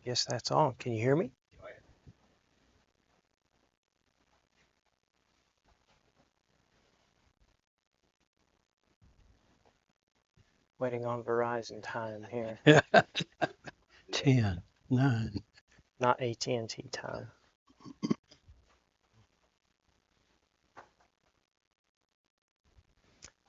Yes, that's on. Can you hear me? Waiting on Verizon time here, 10, 9. not AT&T time.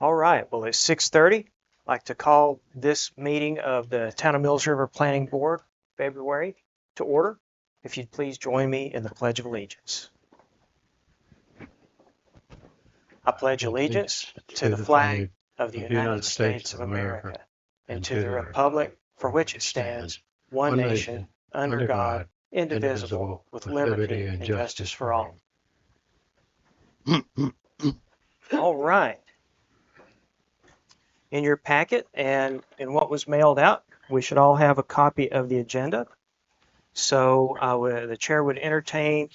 All right, well, it's 6:30. I'd like to call this meeting of the Town of Mills River Planning Board, February, to order. If you'd please join me in the Pledge of Allegiance. I pledge allegiance to the flag of the United States of America and to the republic for which it stands, one nation, under God, indivisible, with liberty and justice for all. All right. In your packet and in what was mailed out, we should all have a copy of the agenda. So the chair would entertain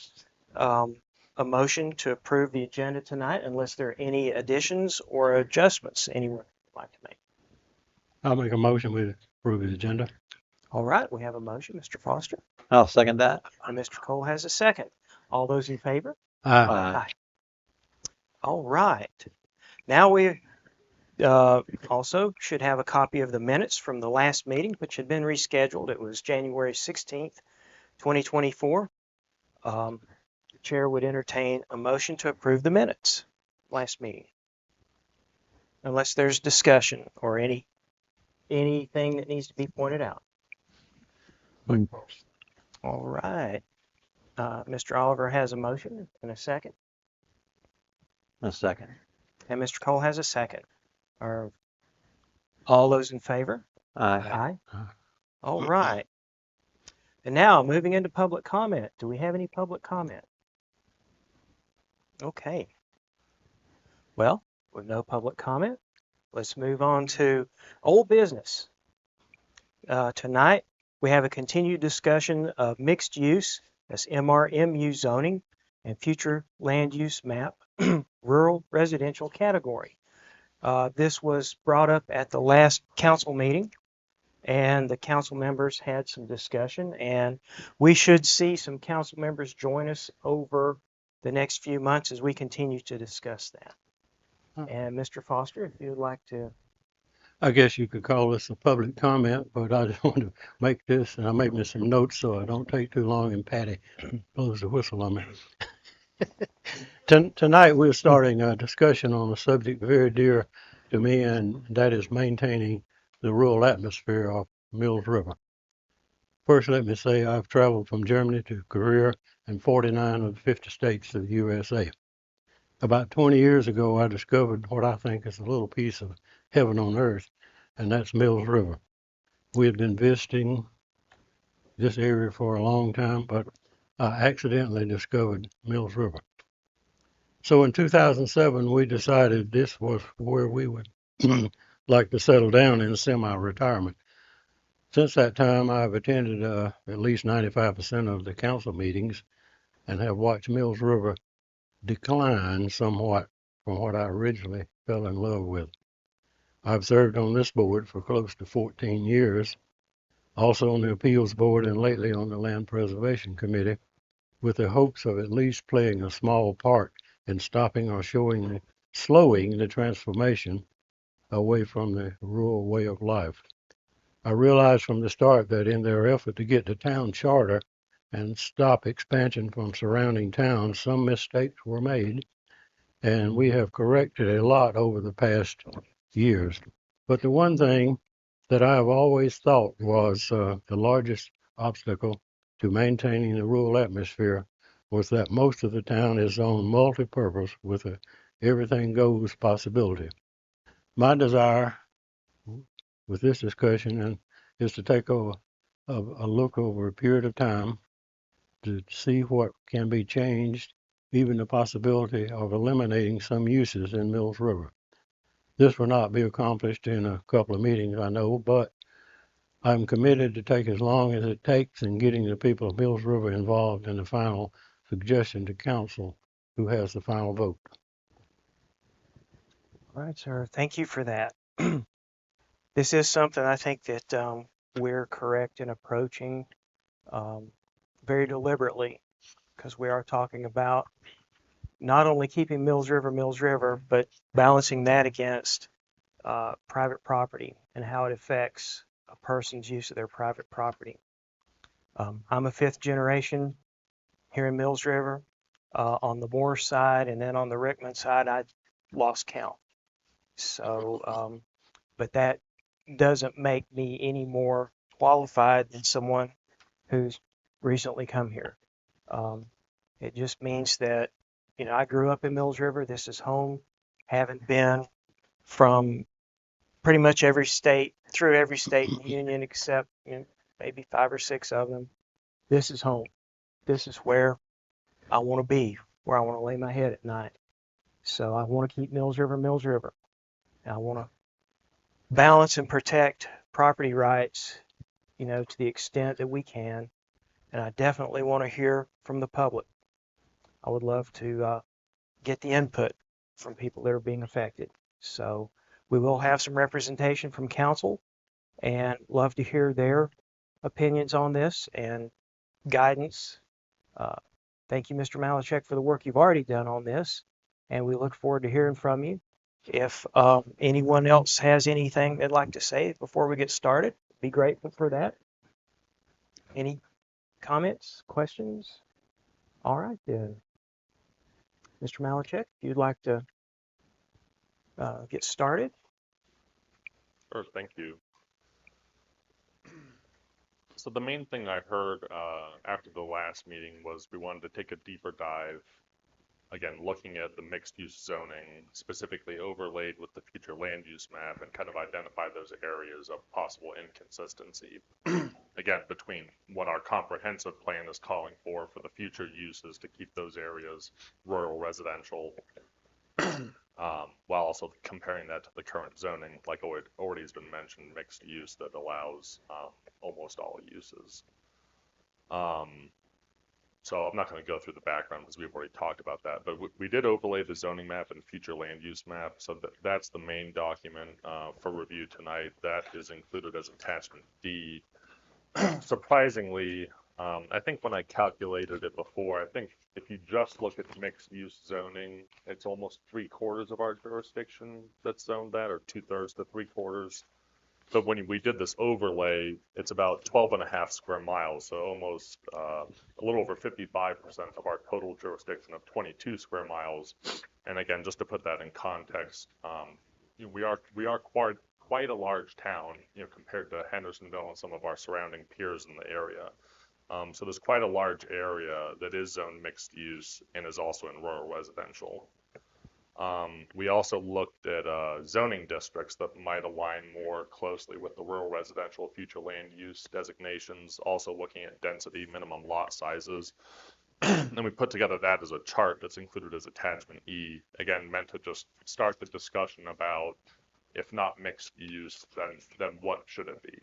a motion to approve the agenda tonight unless there are any additions or adjustments anyone would like to make. I'll make a motion we approve the agenda. All right, we have a motion, Mr. Foster, I'll second that. and Mr. Cole has a second. All those in favor? Aye. Aye. All right. Now we also should have a copy of the minutes from the last meeting, which had been rescheduled. It was January 16th, 2024. The chair would entertain a motion to approve the minutes last meeting. Unless there's discussion or anything that needs to be pointed out. All right. Mr. Oliver has a motion and a second, A second. and Mr. Cole has a second. Are all those in favor? Aye. Aye. All right. And now moving into public comment. Do we have any public comment? Okay. Well, with no public comment, let's move on to old business. Tonight, we have a continued discussion of mixed use, that's MRMU zoning, and future land use map, rural residential category. This was brought up at the last council meeting, and the council members had some discussion, and we should see some council members join us over the next few months as we continue to discuss that. And Mr. Foster, if you would like to. I guess you could call this a public comment, but I just want to make this, and I make me some notes so I don't take too long and Patty blows the whistle on me. Tonight we're starting a discussion on a subject very dear to me, and that is maintaining the rural atmosphere of Mills River. First, let me say I've traveled from Germany to Korea and 49 of the 50 states of the USA. About 20 years ago, I discovered what I think is a little piece of heaven on earth, and that's Mills River. We had been visiting this area for a long time, but I accidentally discovered Mills River. So in 2007, we decided this was where we would like to settle down in semi-retirement. Since that time, I've attended at least 95% of the council meetings and have watched Mills River decline somewhat from what I originally fell in love with. I've served on this board for close to 14 years, also on the appeals board and lately on the land preservation committee, with the hopes of at least playing a small part in stopping or slowing the transformation away from the rural way of life. I realized from the start that in their effort to get the town charter and stop expansion from surrounding towns, some mistakes were made, and we have corrected a lot over the past years. But the one thing that I have always thought was the largest obstacle to maintaining the rural atmosphere was that most of the town is on multi-purpose with a everything goes possibility. My desire with this discussion is to take a look over a period of time to see what can be changed, even the possibility of eliminating some uses in Mills River. This will not be accomplished in a couple of meetings, I know, but I'm committed to take as long as it takes in getting the people of Mills River involved in the final suggestion to council, who has the final vote. All right, sir. Thank you for that. This is something I think that we're correct in approaching um, very deliberately, because we are talking about not only keeping Mills River, but balancing that against private property and how it affects a person's use of their private property. I'm a fifth generation here in Mills River. On the Moore side and then on the Rickman side, I lost count. So, but that doesn't make me any more qualified than someone who's recently come here. Um, it just means that, I grew up in Mills River. This is home. Haven't been from pretty much every state, through every state in the union except maybe 5 or 6 of them. This is home. This is where I want to be, where I want to lay my head at night. So I want to keep Mills River, Mills River. And I want to balance and protect property rights, to the extent that we can. And I definitely want to hear from the public. I would love to get the input from people that are being affected. So we will have some representation from council and love to hear their opinions on this and guidance. Uh, Thank you, Mr. Malachek, for the work you've already done on this, and we look forward to hearing from you. If anyone else has anything they'd like to say before we get started, be grateful for that. Any comments, questions? All right, then. Mr. Malachek, if you'd like to get started. Sure, thank you. So the main thing I heard after the last meeting was we wanted to take a deeper dive, again, looking at the mixed use zoning, specifically overlaid with the future land use map, and kind of identify those areas of possible inconsistency, again, between what our comprehensive plan is calling for the future uses to keep those areas rural residential, while also comparing that to the current zoning, like already has been mentioned, mixed use that allows almost all uses. So I'm not going to go through the background because we've already talked about that, but we did overlay the zoning map and future land use map. So that's the main document for review tonight. That is included as attachment D. Surprisingly, I think when I calculated it before, I think if you just look at mixed use zoning, it's almost 3/4 of our jurisdiction that's zoned that, or 2/3 to 3/4. But when we did this overlay, it's about 12.5 square miles, so almost a little over 55% of our total jurisdiction of 22 square miles. And again, just to put that in context, we are quite a large town, compared to Hendersonville and some of our surrounding peers in the area. So there's quite a large area that is zoned mixed use and is also in rural residential. We also looked at zoning districts that might align more closely with the rural residential future land use designations, also looking at density, minimum lot sizes. And we put together that as a chart that's included as attachment E, again, meant to just start the discussion about, if not mixed use, then what should it be?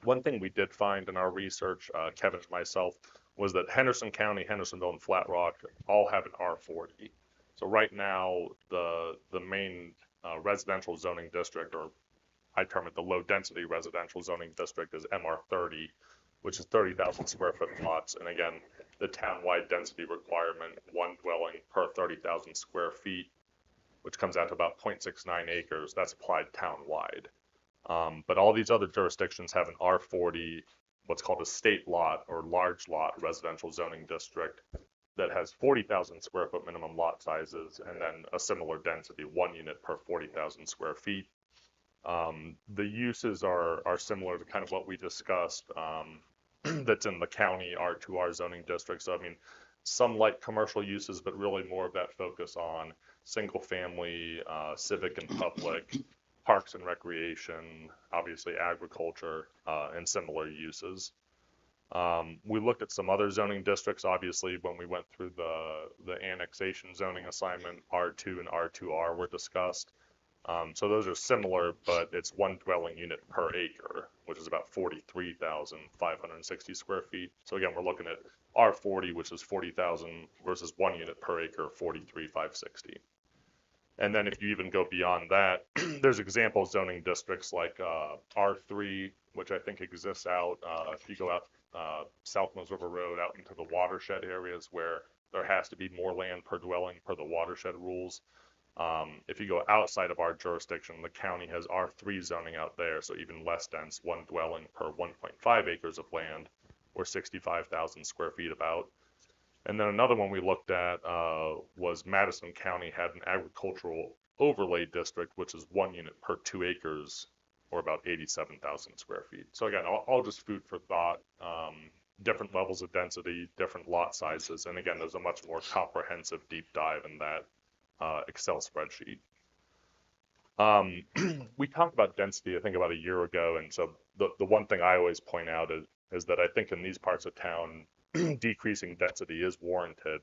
One thing we did find in our research, Kevin and myself, was that Henderson County, Hendersonville, and Flat Rock all have an R40. So right now, the main residential zoning district, or I term it the low density residential zoning district, is MR30, which is 30,000 square foot lots. And again, the townwide density requirement, one dwelling per 30,000 square feet, which comes out to about 0.69 acres, that's applied townwide. But all these other jurisdictions have an R40, what's called a state lot or large lot residential zoning district, that has 40,000 square foot minimum lot sizes, and then a similar density, 1 unit per 40,000 square feet. The uses are similar to kind of what we discussed, that's in the county R2R zoning district. So I mean, some light commercial uses, but really more of that focus on single family, civic and public, parks and recreation, obviously agriculture, and similar uses. We looked at some other zoning districts, obviously, when we went through the annexation zoning assignment, R2 and R2R were discussed. So those are similar, but it's one dwelling unit per acre, which is about 43,560 square feet. So again, we're looking at R40, which is 40,000 versus 1 unit per acre, 43,560. And then if you even go beyond that, there's example zoning districts like R3, which I think exists out, if you go out South Mills River Road out into the watershed areas where there has to be more land per dwelling per the watershed rules. If you go outside of our jurisdiction, the county has R3 zoning out there, so even less dense, one dwelling per 1.5 acres of land, or 65,000 square feet about. And then another one we looked at was Madison County had an agricultural overlay district, which is 1 unit per 2 acres, or about 87,000 square feet. So again, all just food for thought. Different levels of density, different lot sizes, and again, there's a much more comprehensive deep dive in that Excel spreadsheet. We talked about density, I think, about a year ago, and so the one thing I always point out is that I think in these parts of town, decreasing density is warranted.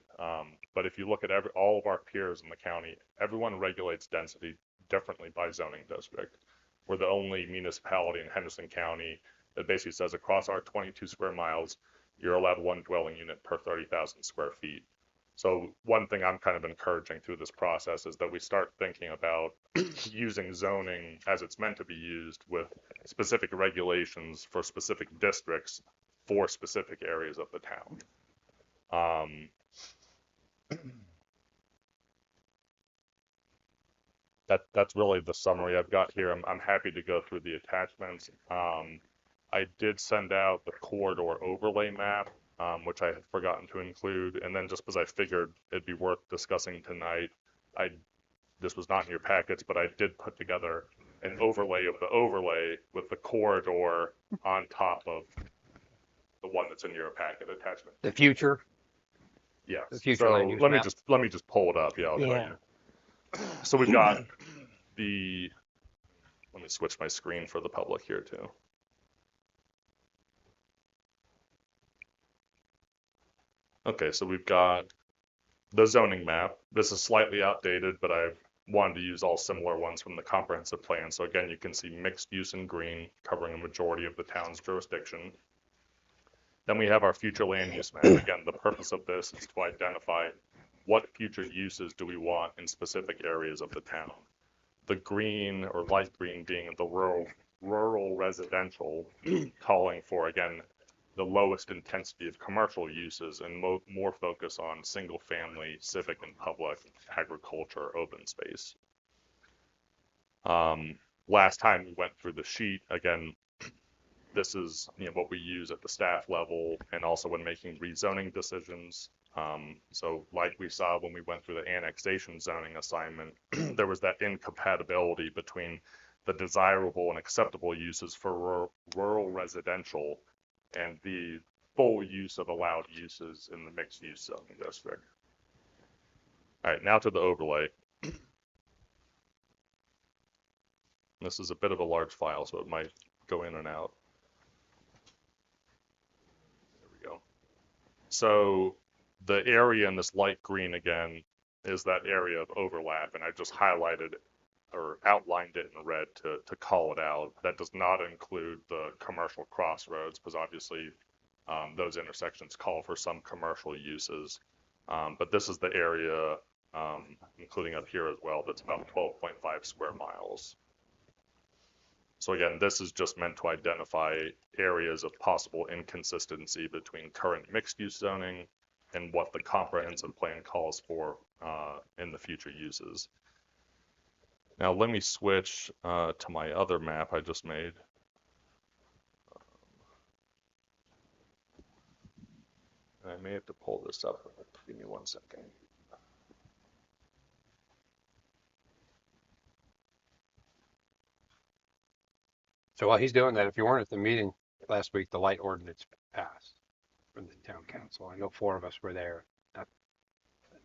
But if you look at all of our peers in the county, everyone regulates density differently by zoning district. We're the only municipality in Henderson County that basically says across our 22 square miles, you're allowed one dwelling unit per 30,000 square feet. So one thing I'm kind of encouraging through this process is that we start thinking about using zoning as it's meant to be used with specific regulations for specific districts for specific areas of the town. That's really the summary I've got here. I'm happy to go through the attachments. I did send out the corridor overlay map, which I had forgotten to include. And then just because I figured it'd be worth discussing tonight, this was not in your packets, but I did put together an overlay of the overlay with the corridor on top of the one that's in your packet attachment. The future. Yes. The future So land use let me map. just pull it up. Yeah, I'll show Yeah. you. So we've got let me switch my screen for the public here too. Okay, so we've got the zoning map. This is slightly outdated, but I've wanted to use all similar ones from the comprehensive plan. So again, you can see mixed use in green, covering a majority of the town's jurisdiction. Then we have our future land use map. Again, the purpose of this is to identify what future uses do we want in specific areas of the town. The green or light green being the rural residential, calling for, again, the lowest intensity of commercial uses and more focus on single family, civic and public, agriculture, open space. Last time we went through the sheet, again, this is what we use at the staff level and also when making rezoning decisions. So like we saw when we went through the annexation zoning assignment, there was that incompatibility between the desirable and acceptable uses for rural residential and the full use of allowed uses in the mixed use zoning district. All right, now to the overlay. This is a bit of a large file, so it might go in and out. There we go. So the area in this light green again is that area of overlap, and I just highlighted or outlined it in red to call it out. That does not include the commercial crossroads, because obviously those intersections call for some commercial uses. But this is the area, including up here as well, that's about 12.5 square miles. So again, this is just meant to identify areas of possible inconsistency between current mixed-use zoning and what the comprehensive plan calls for in the future uses. Now let me switch to my other map I just made. I may have to pull this up. Give me 1 second. So while he's doing that, if you weren't at the meeting last week, the light ordinance passed from the town council. I know 4 of us were there. I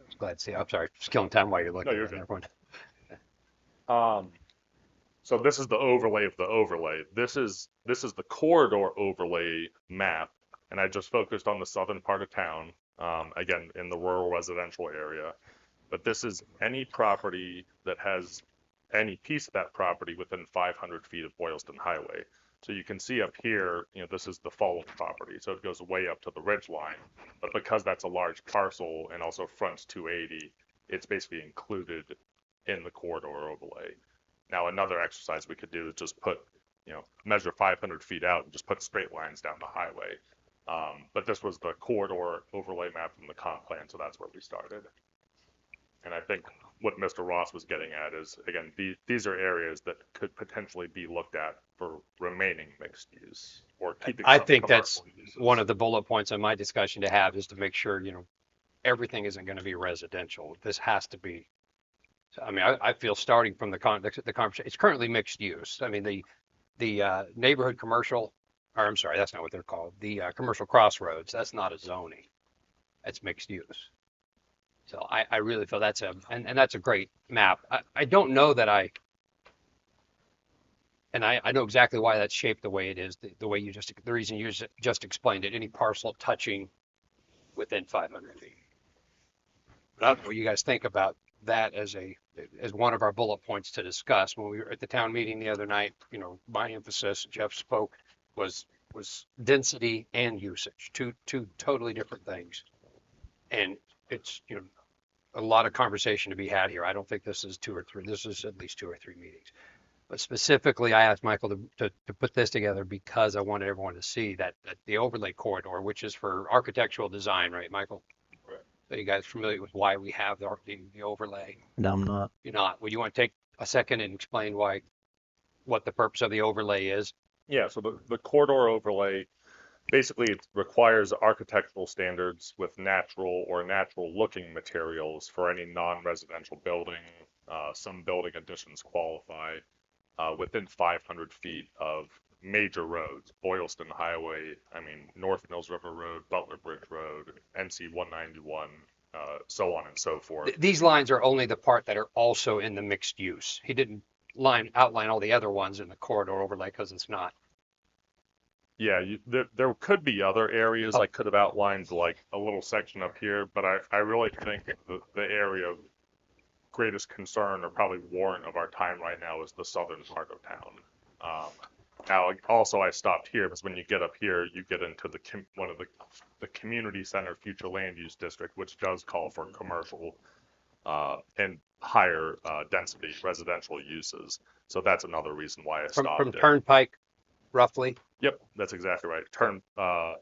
was glad to see. I'm sorry, just killing time while you're looking. No, you're at good. everyone. So this is the overlay of the overlay. This is the corridor overlay map, and I just focused on the southern part of town, again, in the rural residential area. But this is any property that has any piece of that property within 500 feet of Boylston Highway. So you can see up here, this is the Fulham property, so it goes way up to the ridge line. But because that's a large parcel and also fronts 280, it's basically included in the corridor overlay. Now, another exercise we could do is just put, measure 500 feet out and just put straight lines down the highway. But this was the corridor overlay map from the comp plan, so that's where we started. And I think what Mr. Ross was getting at is, again, these are areas that could potentially be looked at for remaining mixed use or keeping I some think that's commercial uses. one of the bullet points in my discussion to have is to make sure, everything isn't going to be residential. This has to be. I mean, I feel starting from the conversation, it's currently mixed use. I mean, the neighborhood commercial, or I'm sorry, that's not what they're called. The commercial crossroads, that's not a zoning. That's mixed use. So I really feel and that's a great map. I don't know that I know exactly why that's shaped the way it is, the way the reason you just explained it, any parcel touching within 500 feet. But I don't know what you guys think about that as one of our bullet points to discuss. When we were at the town meeting the other night, my emphasis, Jeff spoke, was density and usage, two totally different things. And it's, a lot of conversation to be had here. I don't think this is this is at least 2 or 3 meetings. But specifically, I asked Michael to put this together because I wanted everyone to see that the overlay corridor, which is for architectural design, right, Michael? Right. So you guys familiar with why we have the overlay? No, I'm not. You're not. Would you want to take a second and explain what the purpose of the overlay is? Yeah, so the corridor overlay, basically it requires architectural standards with natural or natural looking materials for any non-residential building. Some building additions qualify within 500 feet of major roads, Boylston Highway, North Mills River Road, Butler Bridge Road, NC 191, so on and so forth. These lines are only the part that are also in the mixed use. He didn't outline all the other ones in the corridor overlay because it's not. Yeah, there could be other areas I could have outlined, like a little section up here, but I really think the area of greatest concern or probably warrant of our time right now is the southern part of town. Now, also I stopped here because when you get up here, you get into one of the community center future land use district, which does call for commercial and higher density residential uses. So that's another reason why I stopped From there. Turnpike, roughly, Yep, that's exactly right. Turnpike,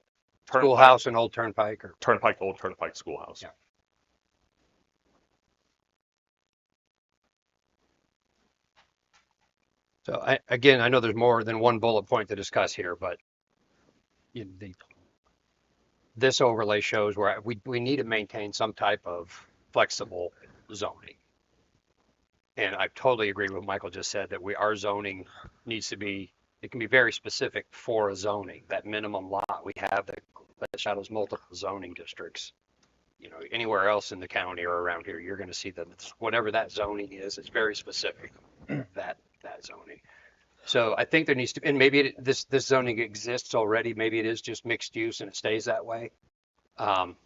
Schoolhouse and Old Turnpike, or Old Turnpike Schoolhouse. Yeah. So I know there's more than one bullet point to discuss here, but this overlay shows where we need to maintain some type of flexible zoning. And I totally agree with what Michael just said that our zoning needs to be, it can be very specific for a zoning, that minimum lot we have that shadows multiple zoning districts. Anywhere else in the county or around here, you're going to see that whatever that zoning is, it's very specific, that zoning. So I think there needs to, and maybe this zoning exists already. Maybe it is just mixed use and it stays that way.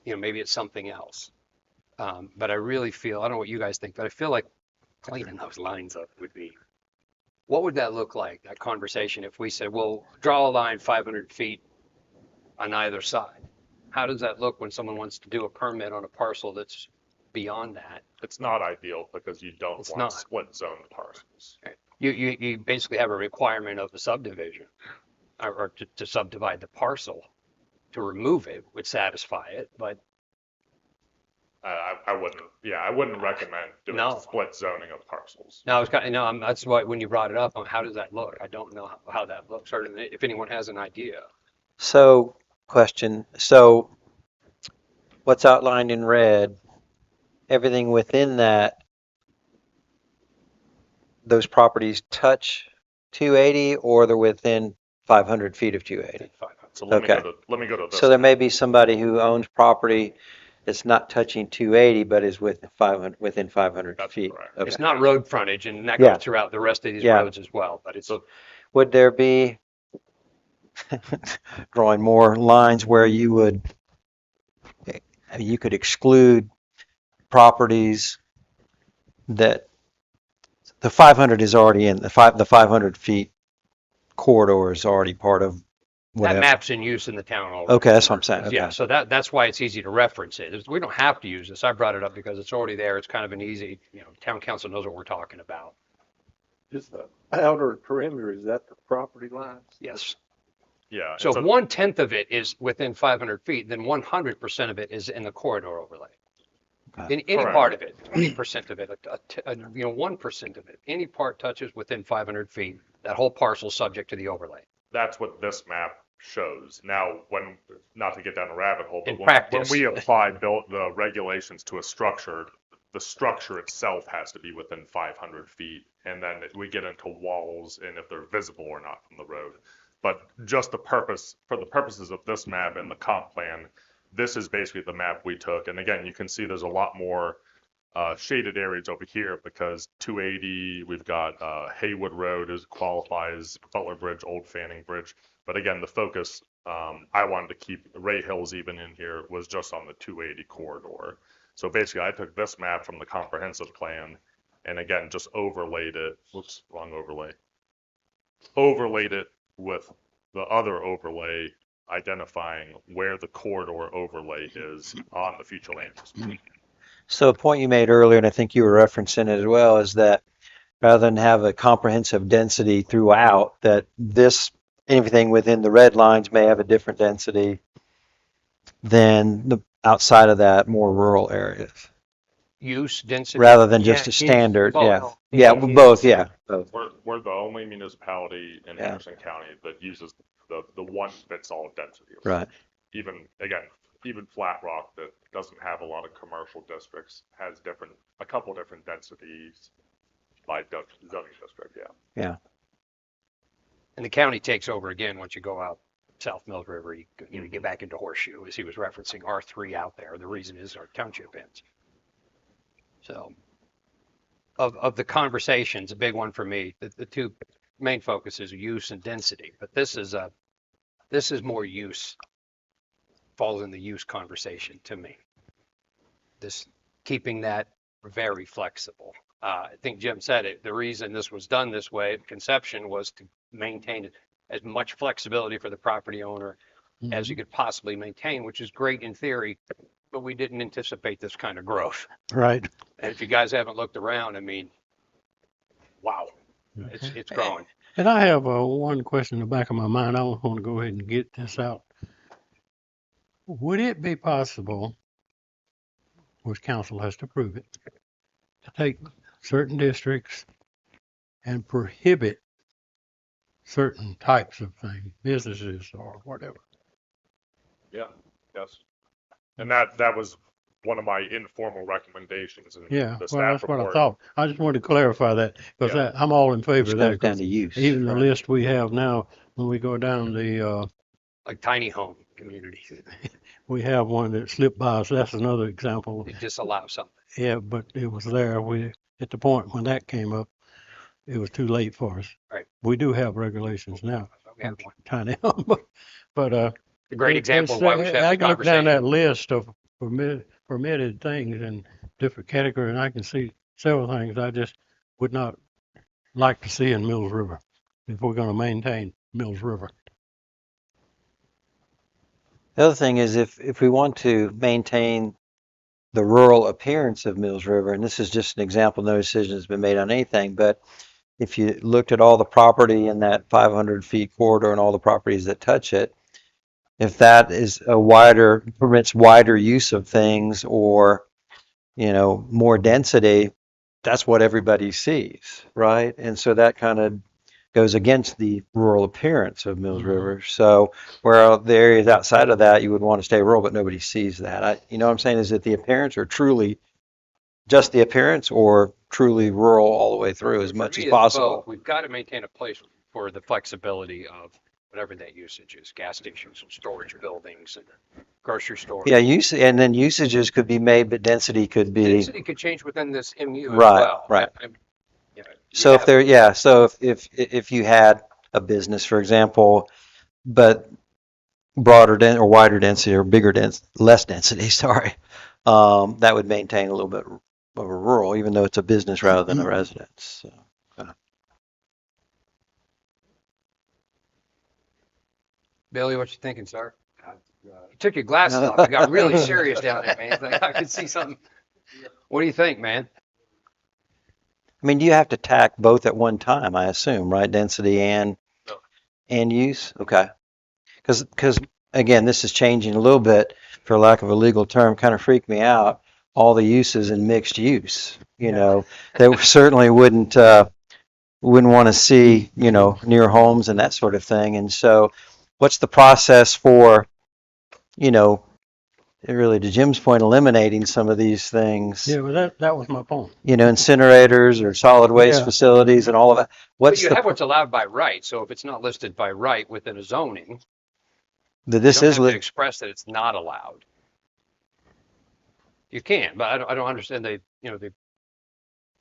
Maybe it's something else. But I really feel, I don't know what you guys think, but I feel like cleaning those lines up would be, what would that look like, that conversation, if we said, well, draw a line 500 feet on either side? How does that look when someone wants to do a permit on a parcel that's beyond that? It's not ideal because you don't It's want not. split zone parcels. You basically have a requirement of the subdivision or to subdivide the parcel. To remove it would satisfy it, but I wouldn't recommend doing No. split zoning of parcels. now it's that's why when you brought it up, how does that look? I don't know how that looks, or if anyone has an idea. So, question. So, what's outlined in red, everything within that, those properties touch 280 or they're within 500 feet of 280? So let Okay. me go to this. So there may be somebody who owns property that's not touching 280, but is within 500 That's feet. correct. Okay. It's not road frontage, and that Yeah. goes throughout the rest of these Yeah. roads as well. But it's Would there be, drawing more lines where you could exclude properties that the 500 is already in, the 500 feet corridor is already part of That whatever. map's in use in the town already. Okay, that's what I'm saying. Yeah, Okay. so that's why it's easy to reference it. We don't have to use this. I brought it up because it's already there. It's kind of an easy, town council knows what we're talking about. Is the outer perimeter, is that the property lines? Yes. Yeah. So it's if 1/10 of it is within 500 feet, then 100% of it is in the corridor overlay. Okay. In any Correct. part of it, 20% of it, 1% of it, any part touches within 500 feet, that whole parcel is subject to the overlay. That's what this map shows. Now, not to get down a rabbit hole, but In when practice. we apply the regulations to a structure, the structure itself has to be within 500 feet. And then we get into walls and if they're visible or not from the road. But just for the purposes of this map and the comp plan, this is basically the map we took. And again, you can see there's a lot more shaded areas over here because 280, we've got Haywood Road qualifies, Butler Bridge, Old Fanning Bridge. But again, the focus I wanted to keep Ray Hills even in here was just on the 280 corridor. So basically, I took this map from the comprehensive plan and again just overlaid it. Whoops, wrong overlay. Overlaid it with the other overlay identifying where the corridor overlay is on the future land use. So a point you made earlier, and I think you were referencing it as well, is that rather than have a comprehensive density throughout, that anything within the red lines may have a different density than the outside of that more rural areas, Use, density. rather than just a Yeah, standard. both. Yeah, yeah, both. Yeah, both. We're the only municipality in Yeah. Anderson County that uses the one fits all density. Right. Even Flat Rock that doesn't have a lot of commercial districts has a couple different densities by zoning district. Yeah. And the county takes over again once you go out South Mills River. You get back into Horseshoe, as he was referencing R3 out there. The reason is our township ends. So, of the conversations, a big one for me, the two main focuses are use and density. But this is more use, falls in the use conversation to me. This keeping that very flexible. I think Jim said it. The reason this was done this way, conception, was to maintain as much flexibility for the property owner as you could possibly maintain, which is great in theory, but we didn't anticipate this kind of growth. Right. And if you guys haven't looked around, I mean, wow, it's growing. And I have one question in the back of my mind. I want to go ahead and get this out. Would it be possible, which council has to prove it, to take certain districts and prohibit certain types of things, businesses or whatever? Yeah. Yes. And that was one of my informal recommendations in Yeah, the well, staff that's what I report. thought. I just wanted to clarify that because Yeah. I'm all in favor Which of that. comes down 'Cause to use. even the right? list we have now, when we go down Like tiny home communities, we have one that slipped by us. That's another example. it disallows something. Yeah, but it was there. At the point when that came up, it was too late for us. Right. We do have regulations now, We have one. tiny home, but A great example of why we should I have the can look down that conversation. list of permitted things in different categories, and I can see several things I just would not like to see in Mills River if we're going to maintain Mills River. The other thing is if we want to maintain the rural appearance of Mills River, and this is just an example, no decision has been made on anything, but if you looked at all the property in that 500 feet corridor and all the properties that touch it, if that is permits wider use of things or, more density, that's what everybody sees, right? And so that kind of goes against the rural appearance of Mills River. So where the areas outside of that, you would want to stay rural, but nobody sees that. You know what I'm saying? Is it the appearance or truly just the appearance or truly rural all the way through as For much me, as it's possible? both. We've got to maintain a place for the flexibility of whatever that usage is, gas stations and storage buildings and grocery stores. Yeah, and then usages could be made, but density could be. Density could change within this MU as Right, well. right. You So have- if you had a business, for example, but or wider density or less density, sorry, that would maintain a little bit of a rural, even though it's a business rather than a residence. So. Billy, what you thinking, sir? You took your glasses off. It got really serious down there, man. Like, I could see something. What do you think, man? I mean, do you have to tack both at one time, I assume, right? Density and use? Okay. Because again, this is changing a little bit, for lack of a legal term, kind of freaked me out. All the uses in mixed use, you Yeah. know, they certainly wouldn't want to see, you know, near homes and that sort of thing. And so, what's the process for, you know, really to Jim's point, eliminating some of these things? Yeah, well, that was my point. You know, incinerators or solid waste Yeah. facilities and all of that. But What's you the have what's allowed by right. So if it's not listed by right within a zoning, this you don't is have to lit? express that it's not allowed. You can, but I don't understand the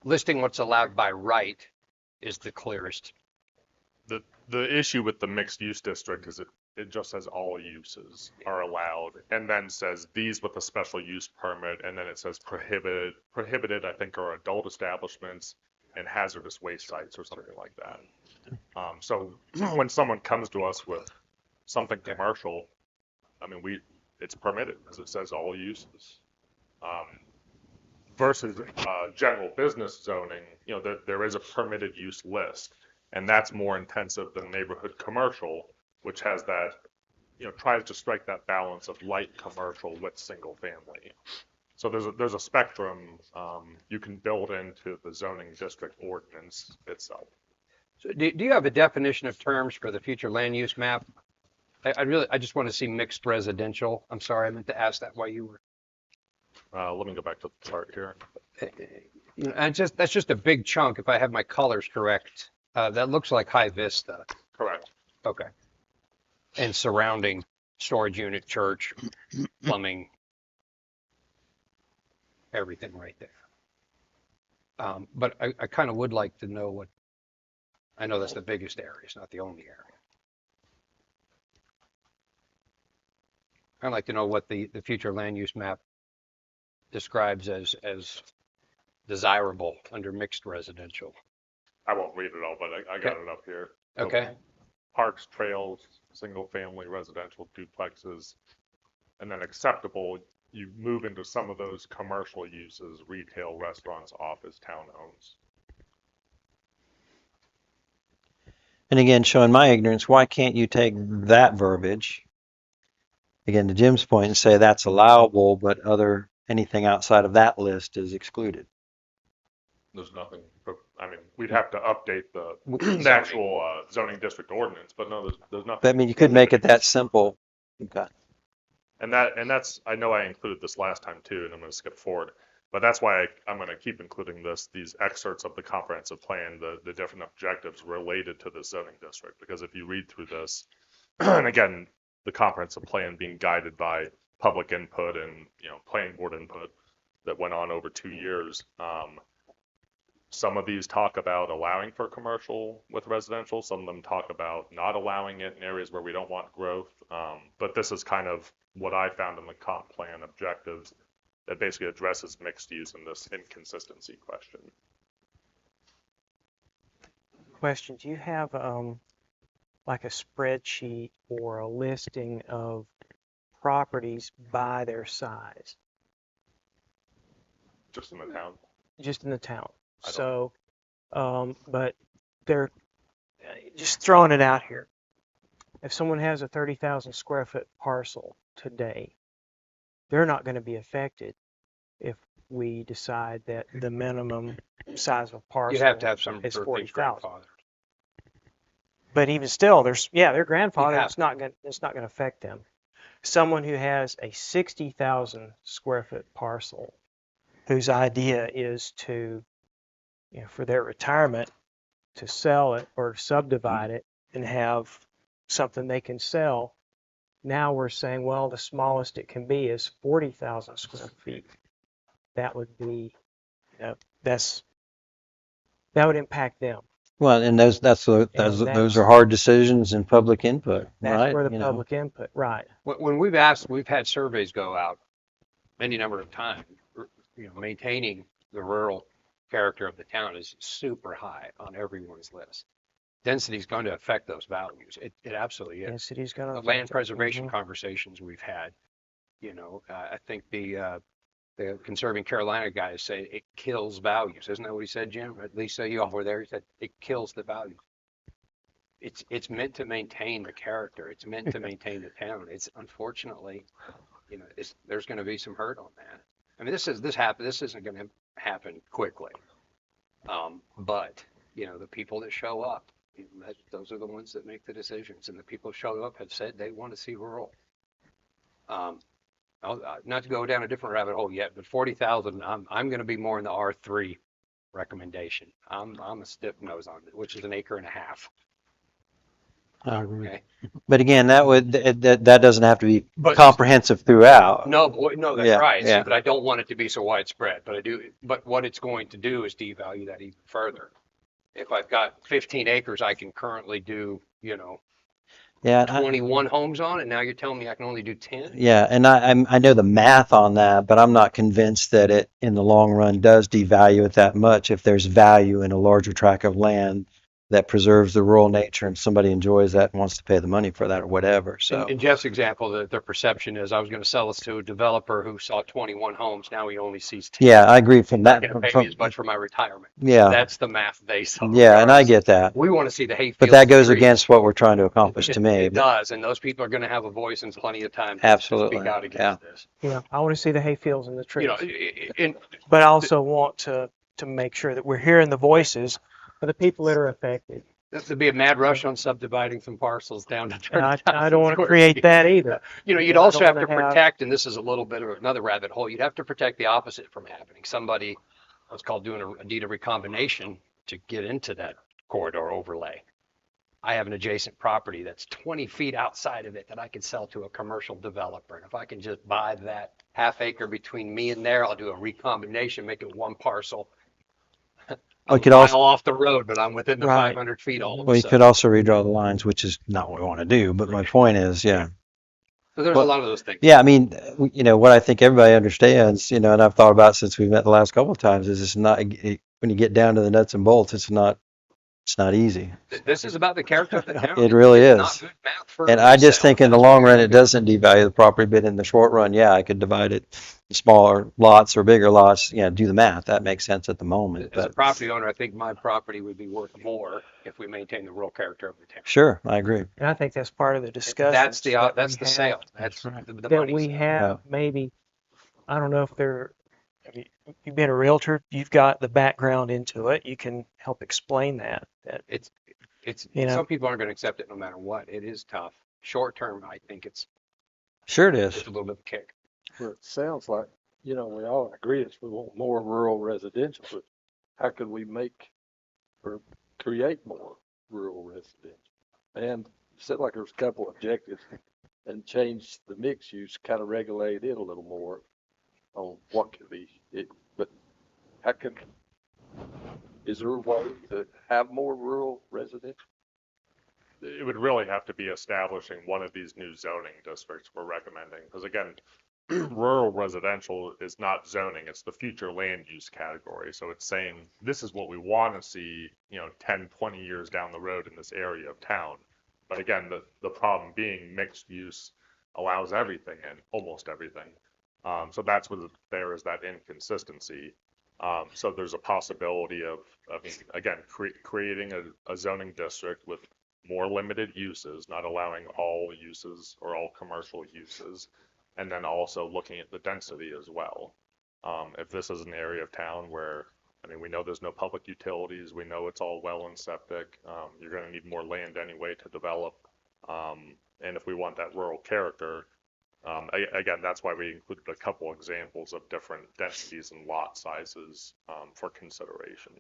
listing what's allowed by right is the clearest. The issue with the mixed use district is it just says all uses are allowed, and then says these with a special use permit, and then it says prohibited, I think, are adult establishments and hazardous waste sites or something like that. So when someone comes to us with something commercial, I mean, it's permitted, as it says all uses. Versus general business zoning, you know, there is a permitted use list, and that's more intensive than neighborhood commercial, which has that, you know, tries to strike that balance of light commercial with single family. So there's a spectrum you can build into the zoning district ordinance itself. So do you have a definition of terms for the future land use map? I just want to see mixed residential. I'm sorry, I meant to ask that while you were. Let me go back to the chart here. And that's just a big chunk. If I have my colors correct, that looks like High Vista. Correct. Okay. And surrounding storage unit, church, plumbing, everything right there. But I kind of would like to know what. I know that's the biggest area. It's not the only area. I'd like to know what the future land use map describes as desirable under mixed residential. I won't read it all, but I got Okay. it up here. Okay. Parks, trails, single family residential duplexes, and then acceptable, you move into some of those commercial uses, retail, restaurants, office, townhomes. And again, showing my ignorance, why can't you take that verbiage, again, to Jim's point, and say that's allowable, but anything outside of that list is excluded? There's nothing, I mean, we'd have to update the actual zoning district ordinance, but no, there's nothing. But I mean, you could make it that simple. Okay. And that's, I know I included this last time too, and I'm going to skip forward, but that's why I'm going to keep including these excerpts of the comprehensive plan, the different objectives related to the zoning district. Because if you read through this, and again, the comprehensive plan being guided by public input and, you know, planning board input that went on over 2 years, some of these talk about allowing for commercial with residential. Some of them talk about not allowing it in areas where we don't want growth. But this is kind of what I found in the comp plan objectives that basically addresses mixed use in this inconsistency question. Question, do you have like a spreadsheet or a listing of properties by their size, Just in the town. just in the town? I don't. So, but they're just throwing it out here. If someone has a 30,000 square foot parcel today, they're not going to be affected if we decide that the minimum size of a parcel You have to have some is sort of 40,000. grandfather. But even still, their grandfather. have It's not going to affect them. Someone who has a 60,000 square foot parcel, whose idea is to, you know, for their retirement, to sell it or subdivide it and have something they can sell. Now we're saying, well, the smallest it can be is 40,000 square feet. That would be, that would impact them. Well, and those are hard decisions and public input, That's right? where the You know. public input, right? When we've had surveys go out any number of times, you know, maintaining the rural character of the town is super high on everyone's list. density is going to affect those values. It absolutely is. Density's going The to land preservation conversations we've had, I think the Conserving Carolina guys say it kills values. Isn't that what he said, Jim? At least you all were there. He said it kills the value. It's meant to maintain the character. It's meant to maintain the town. It's unfortunately, there's going to be some hurt on that. I mean, this isn't going to happen quickly. But the people that show up, those are the ones that make the decisions. And the people who show up have said they want to see rural. Not to go down a different rabbit hole yet, but 40,000, I'm going to be more in the R3 recommendation. I'm a stiff nose on it, which is an acre and a half. I agree. Okay. But again, that doesn't have to be But- comprehensive throughout. No, that's Yeah, right. yeah. But I don't want it to be so widespread. But what it's going to do is devalue that even further. If I've got 15 acres, I can currently do, Yeah, 21 homes on it. Now you're telling me I can only do 10? yeah, and I know the math on that, but I'm not convinced that it in the long run does devalue it that much if there's value in a larger tract of land that preserves the rural nature and somebody enjoys that and wants to pay the money for that or whatever. So In Jeff's example, the perception is I was going to sell this to a developer who saw 21 homes. Now he only sees 10. yeah, I agree from Not that. going to pay me as much for my retirement. Yeah, That's the math they saw. yeah, and I get that, We want to see the hayfield. but that goes against what we're trying to accomplish to me. It does, and those people are going to have a voice and plenty of time to Absolutely, speak out against this. I want to see the hay fields and the trees. But But I also want to make sure that we're hearing the voices of the people that are affected. there'd be a mad rush on subdividing some parcels down to And 30,000 I don't want to square create feet. that either. You'd Yeah, I also don't have to wanna have- protect, and this is a little bit of another rabbit hole, you'd have to protect the opposite from happening. Somebody, what's called doing a deed of recombination to get into that corridor overlay. I have an adjacent property that's 20 feet outside of it that I could sell to a commercial developer. And if I can just buy that half acre between me and there, I'll do a recombination, make it one parcel. We I'm could a also- mile off the road, but I'm within the Right. 500 feet all of Well, a you sudden. could also redraw the lines, which is not what we want to do, but my point is, yeah. So there's well, a lot of those things. Yeah, I mean, what I think everybody understands, and I've thought about since we've met the last couple of times, is it's not, when you get down to the nuts and bolts, it's not easy. This is about the character of the town. It really It's not is. good math for And I just resale. think in the long run, it doesn't devalue the property, but in the short run, yeah, I could divide it in smaller lots or bigger lots, do the math. That makes sense at the moment, As a but property owner, I think my property would be worth more if we maintain the rural character of the town. sure, I agree. And I think that's part of the discussion. That's the sale. That's right. the That money we sale. have maybe, I don't know if you've been a realtor, you've got the background into it. You can help explain that. It's, You know. some people aren't going to accept it no matter what. It is tough. Short term, I think it's Sure it is. just a little bit of a kick. Well, it sounds like, we all agree that we want more rural residential, but how could we make or create more rural residential? And it said like there's a couple objectives and change the mixed use, kind of regulate it a little more on what could be it, but is there a way to have more rural residential? It would really have to be establishing one of these new zoning districts we're recommending, because again, rural residential is not zoning, it's the future land use category. So it's saying, this is what we want to see, 10, 20 years down the road in this area of town. But again, the problem being mixed use allows everything in, almost everything. So that's what there is that inconsistency. So there's a possibility of again, creating a zoning district with more limited uses, not allowing all uses or all commercial uses, and then also looking at the density as well. If this is an area of town where, we know there's no public utilities, we know it's all well and septic, you're going to need more land anyway to develop. And if we want that rural character, again, that's why we included a couple examples of different densities and lot sizes for consideration.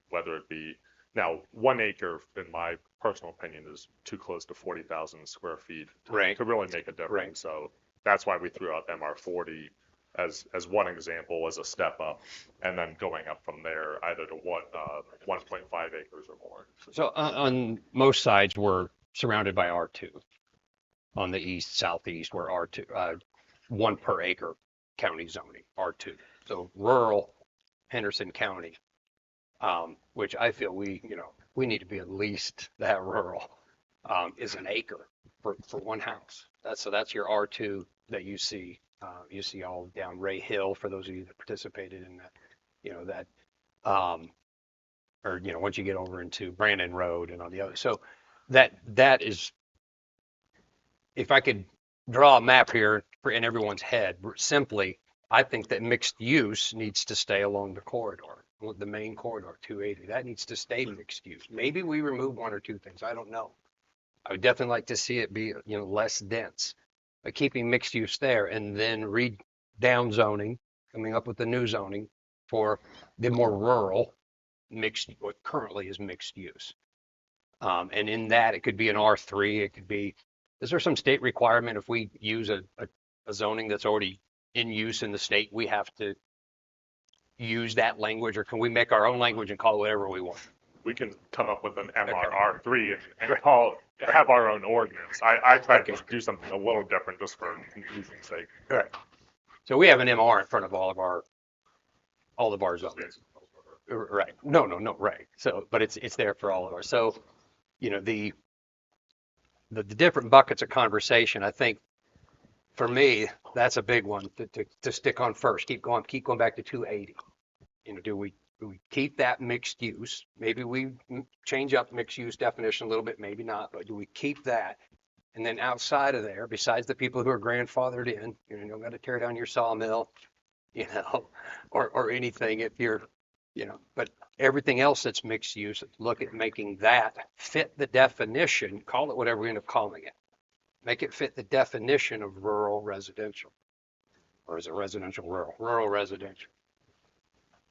Whether it be, now, 1 acre, in my personal opinion, is too close to 40,000 square feet Right. to really make a difference. Right. So that's why we threw out MR40 as one example, as a step up, and then going up from there either to 1.5 acres or more. So on most sides, we're surrounded by R2. On the east, southeast, we're R2, 1 per acre county zoning, R2. So rural Henderson County, which I feel we we need to be at least that rural, is an acre for one house. That's your R2 that you see. You see all down Ray Hill for those of you that participated in that, or, once you get over into Brandon Road and on the other. So that is, if I could draw a map here in everyone's head, simply, I think that mixed use needs to stay along the corridor, the main corridor, 280. That needs to stay mixed use. Maybe we remove one or two things. I don't know. I would definitely like to see it be, less dense, but keeping mixed use there and then down zoning, coming up with the new zoning for the more rural mixed, what currently is mixed use. And in that, it could be an R3. It could be, is there some state requirement if we use a zoning that's already in use in the state, we have to use that language, or can we make our own language and call it whatever we want? We can come up with an MRR3 and have our own ordinance. I tried to do something a little different just for confusion's sake. Right. So we have an MR in front of all of our zones. Right. No, right. So, but it's there for all of ours. So, the different buckets of conversation, I think for me, that's a big one to stick on first. Keep going back to 280. Do we keep that mixed use? Maybe we change up mixed use definition a little bit, maybe not, but do we keep that? And then outside of there, besides the people who are grandfathered in, you don't got to tear down your sawmill, or anything if you're, but everything else that's mixed use, look at making that fit the definition, call it whatever we end up calling it. Make it fit the definition of rural residential. Or is it residential rural? Rural residential.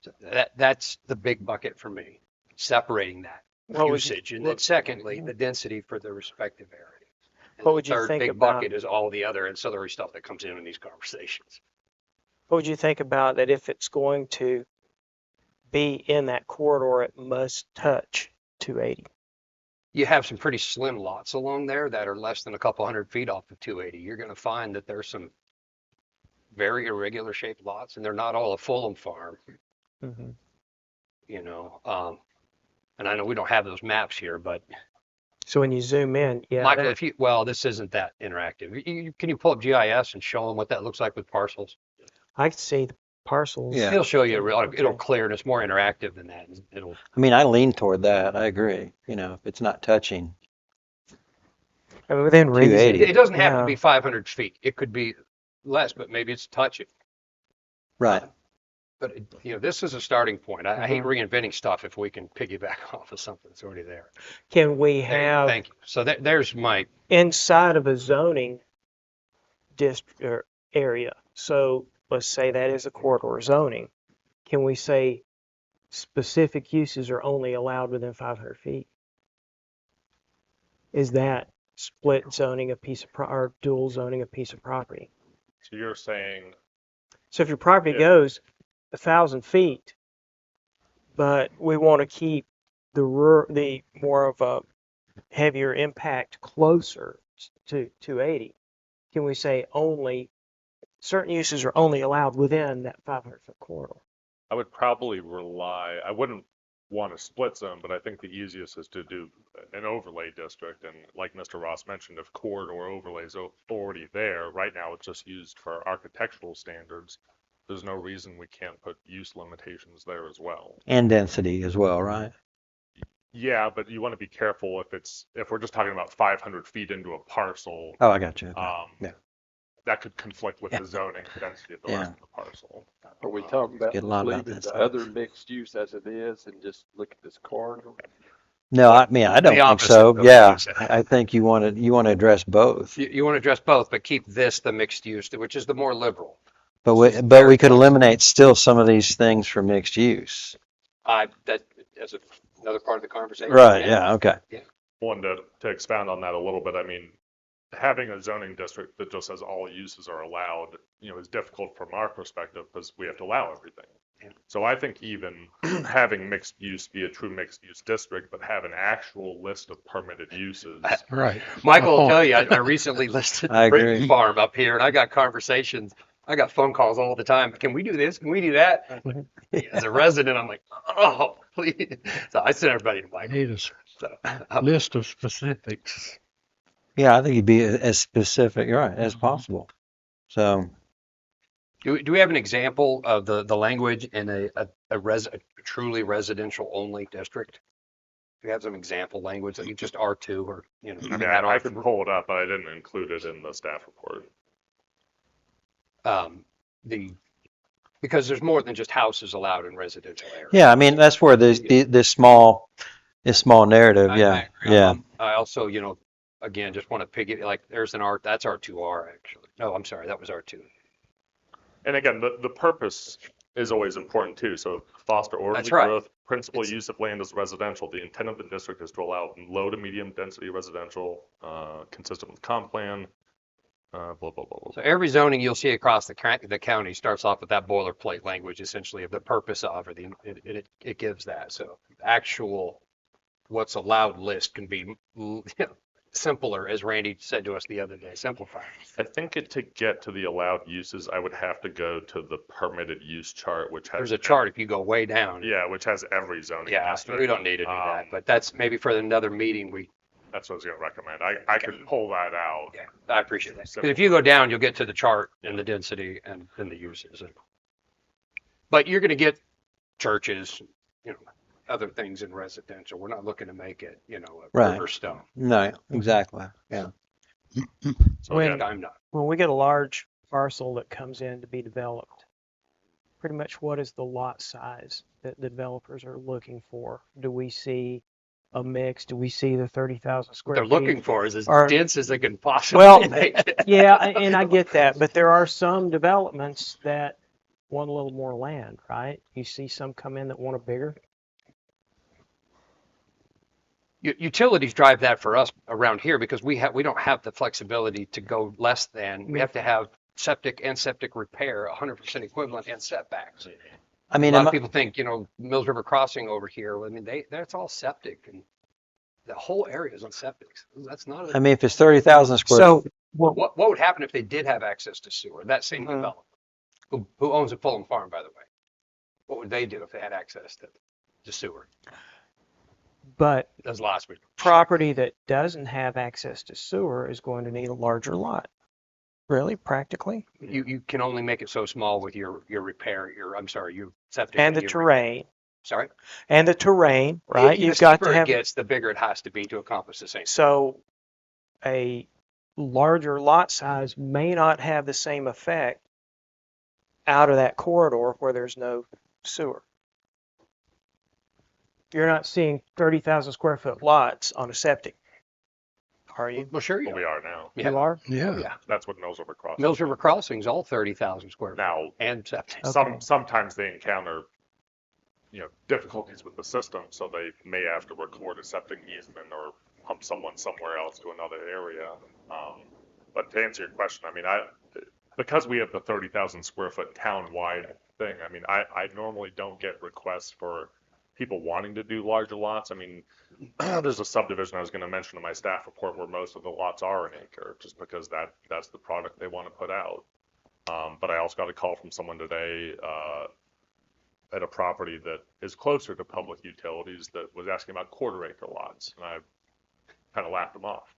So that's the big bucket for me, separating that usage. And then secondly, the density for the respective areas. And What would you the third think big about- bucket is all the other ancillary stuff that comes in these conversations. What would you think about that if it's going to be in that corridor, it must touch 280? You have some pretty slim lots along there that are less than a couple 100 feet off of 280. You're going to find that there's some very irregular shaped lots, and they're not all a Fulham farm, Mm-hmm. And I know we don't have those maps here, but So when you zoom in, yeah, Michael, this isn't that interactive. Can you pull up GIS and show them what that looks like with parcels? I can see the parcels. Yeah. It'll show you, it'll clear, and it's more interactive than that. I lean toward that. I agree. If it's not touching. I mean, within reason. 280. It doesn't have Yeah. to be 500 feet. It could be less, but maybe it's touching. Right. But this is a starting point. I hate reinventing stuff if we can piggyback off of something that's already there. Can we have Thank you. So there's my, inside of a zoning district or area? So let's say that is a corridor zoning. Can we say specific uses are only allowed within 500 feet? Is that split zoning a piece of or dual zoning a piece of property? So you're saying, So if your property Yeah. goes 1,000 feet, but we want to keep the more of a heavier impact closer to 280, can we say only certain uses are only allowed within that 500-foot corridor? I would probably I wouldn't want to split zone, but I think the easiest is to do an overlay district. And like Mr. Ross mentioned, if corridor overlays already there, right now it's just used for architectural standards. There's no reason we can't put use limitations there as well. And density as well, right? Yeah, but you want to be careful if we're just talking about 500 feet into a parcel, Oh, I got you. Yeah. that could conflict with Yeah. the zoning density of the rest of the parcel. Are we talking about Get a lot about leaving that the stuff. other mixed use as it is and just look at this corridor? No, I don't think opposite so. of what Yeah. you said. I think you want to address both. you want to address both, but keep this the mixed use, which is the more liberal. But we could eliminate still some of these things for mixed use. That as another part of the conversation. Right. Yeah. Okay. One, to expound on that a little bit, I mean, having a zoning district that just says all uses are allowed, is difficult from our perspective because we have to allow everything. Yeah. So I think even having mixed use be a true mixed use district, but have an actual list of permitted uses. Right. Michael will tell you, I recently listed I Britain agree. Farm up here, and I got phone calls all the time. Can we do this? Can we do that? As a resident, I'm like, oh, please. So I sent everybody to I Michael. need So, List of specifics. Yeah, I think you'd be as specific, you're right, as possible. So, do we have an example of the language in a truly residential only district? Do we have some example language, like just R2 or, you know, I even mean, that I R3? could pull it up, but I didn't include it in the staff report. The, because there's more than just houses allowed in residential areas. yeah, I mean, that's where this small narrative, I agree. yeah. I also, you know, again, just want to like, there's an R, that's R2R actually. No, I'm sorry, that was R2. And again, the purpose is always important too. So foster orderly That's right. growth, principal It's- use of land as residential. The intent of the district is to allow low to medium density residential, consistent with comp plan, blah, blah, blah, blah. So every zoning you'll see across the county starts off with that boilerplate language, essentially of the purpose of, or it gives that. So actual what's allowed list can be simpler, as Randy said to us the other day, simplify. I think to get to the allowed uses, I would have to go to the permitted use chart, which has There's a chart if you go way down. Yeah, which has every zoning Yeah, district. we don't need to do that, but that's maybe for another meeting. That's what I was gonna recommend. I could pull that out. Yeah, I appreciate that. Because if you go down, you'll get to the chart and the density and then the uses. But you're going to get churches, you know, other things in residential. We're not looking to make it, you know, a Right. Riverstone. No, exactly. Yeah. So When- again, I'm not. When we get a large parcel that comes in to be developed, pretty much what is the lot size that the developers are looking for? Do we see a mix? Do we see the 30,000 What square they're feet? looking for is as Or- dense as they can possibly Well, make it. Yeah, and I get that, but there are some developments that want a little more land, right? You see some come in that want a bigger. Utilities drive that for us around here because we don't have the flexibility to go less than, we have to have septic and septic repair, 100% equivalent and setbacks. I A mean, lot of people think, you know, Mills River Crossing over here, I mean, that's all septic and the whole area is on septic. That's not I mean, if it's 30,000 square, So, what would happen if they did have access to sewer, that same Mhm. developer, who owns a Fulham Farm, by the way? What would they do if they had access to sewer? but That's last week. property that doesn't have access to sewer is going to need a larger lot. Really, practically? You can only make it so small with your repair, your septic. And the your- terrain, Sorry? and the terrain, right? The You've got steeper to it have, gets, the bigger it has to be to accomplish the same. so a larger lot size may not have the same effect out of that corridor where there's no sewer. You're not seeing 30,000 square foot lots on a septic, are you? Well, sure you Well, we are. are now. Yeah. You are? Yeah. Yeah. That's what Mills River Crossing. Mills River Crossing's all 30,000 square feet Now, and septic. Okay. sometimes they encounter, difficulties with the system, so they may have to record a septic easement or pump someone somewhere else to another area. But to answer your question, I mean, because we have the 30,000 square foot town-wide thing, I mean, I normally don't get requests for people wanting to do larger lots. I mean, there's a subdivision I was going to mention in my staff report where most of the lots are an acre, just because that's the product they want to put out. But I also got a call from someone today at a property that is closer to public utilities that was asking about quarter acre lots, and I kind of laughed them off.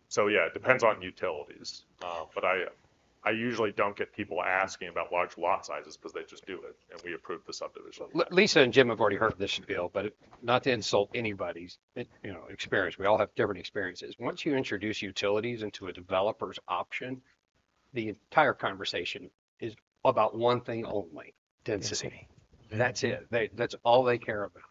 So yeah, it depends on utilities, but I usually don't get people asking about large lot sizes because they just do it, and we approve the subdivision. Lisa and Jim have already heard this spiel, but not to insult anybody's, experience. We all have different experiences. Once you introduce utilities into a developer's option, the entire conversation is about one thing only: density. That's it. That's all they care about.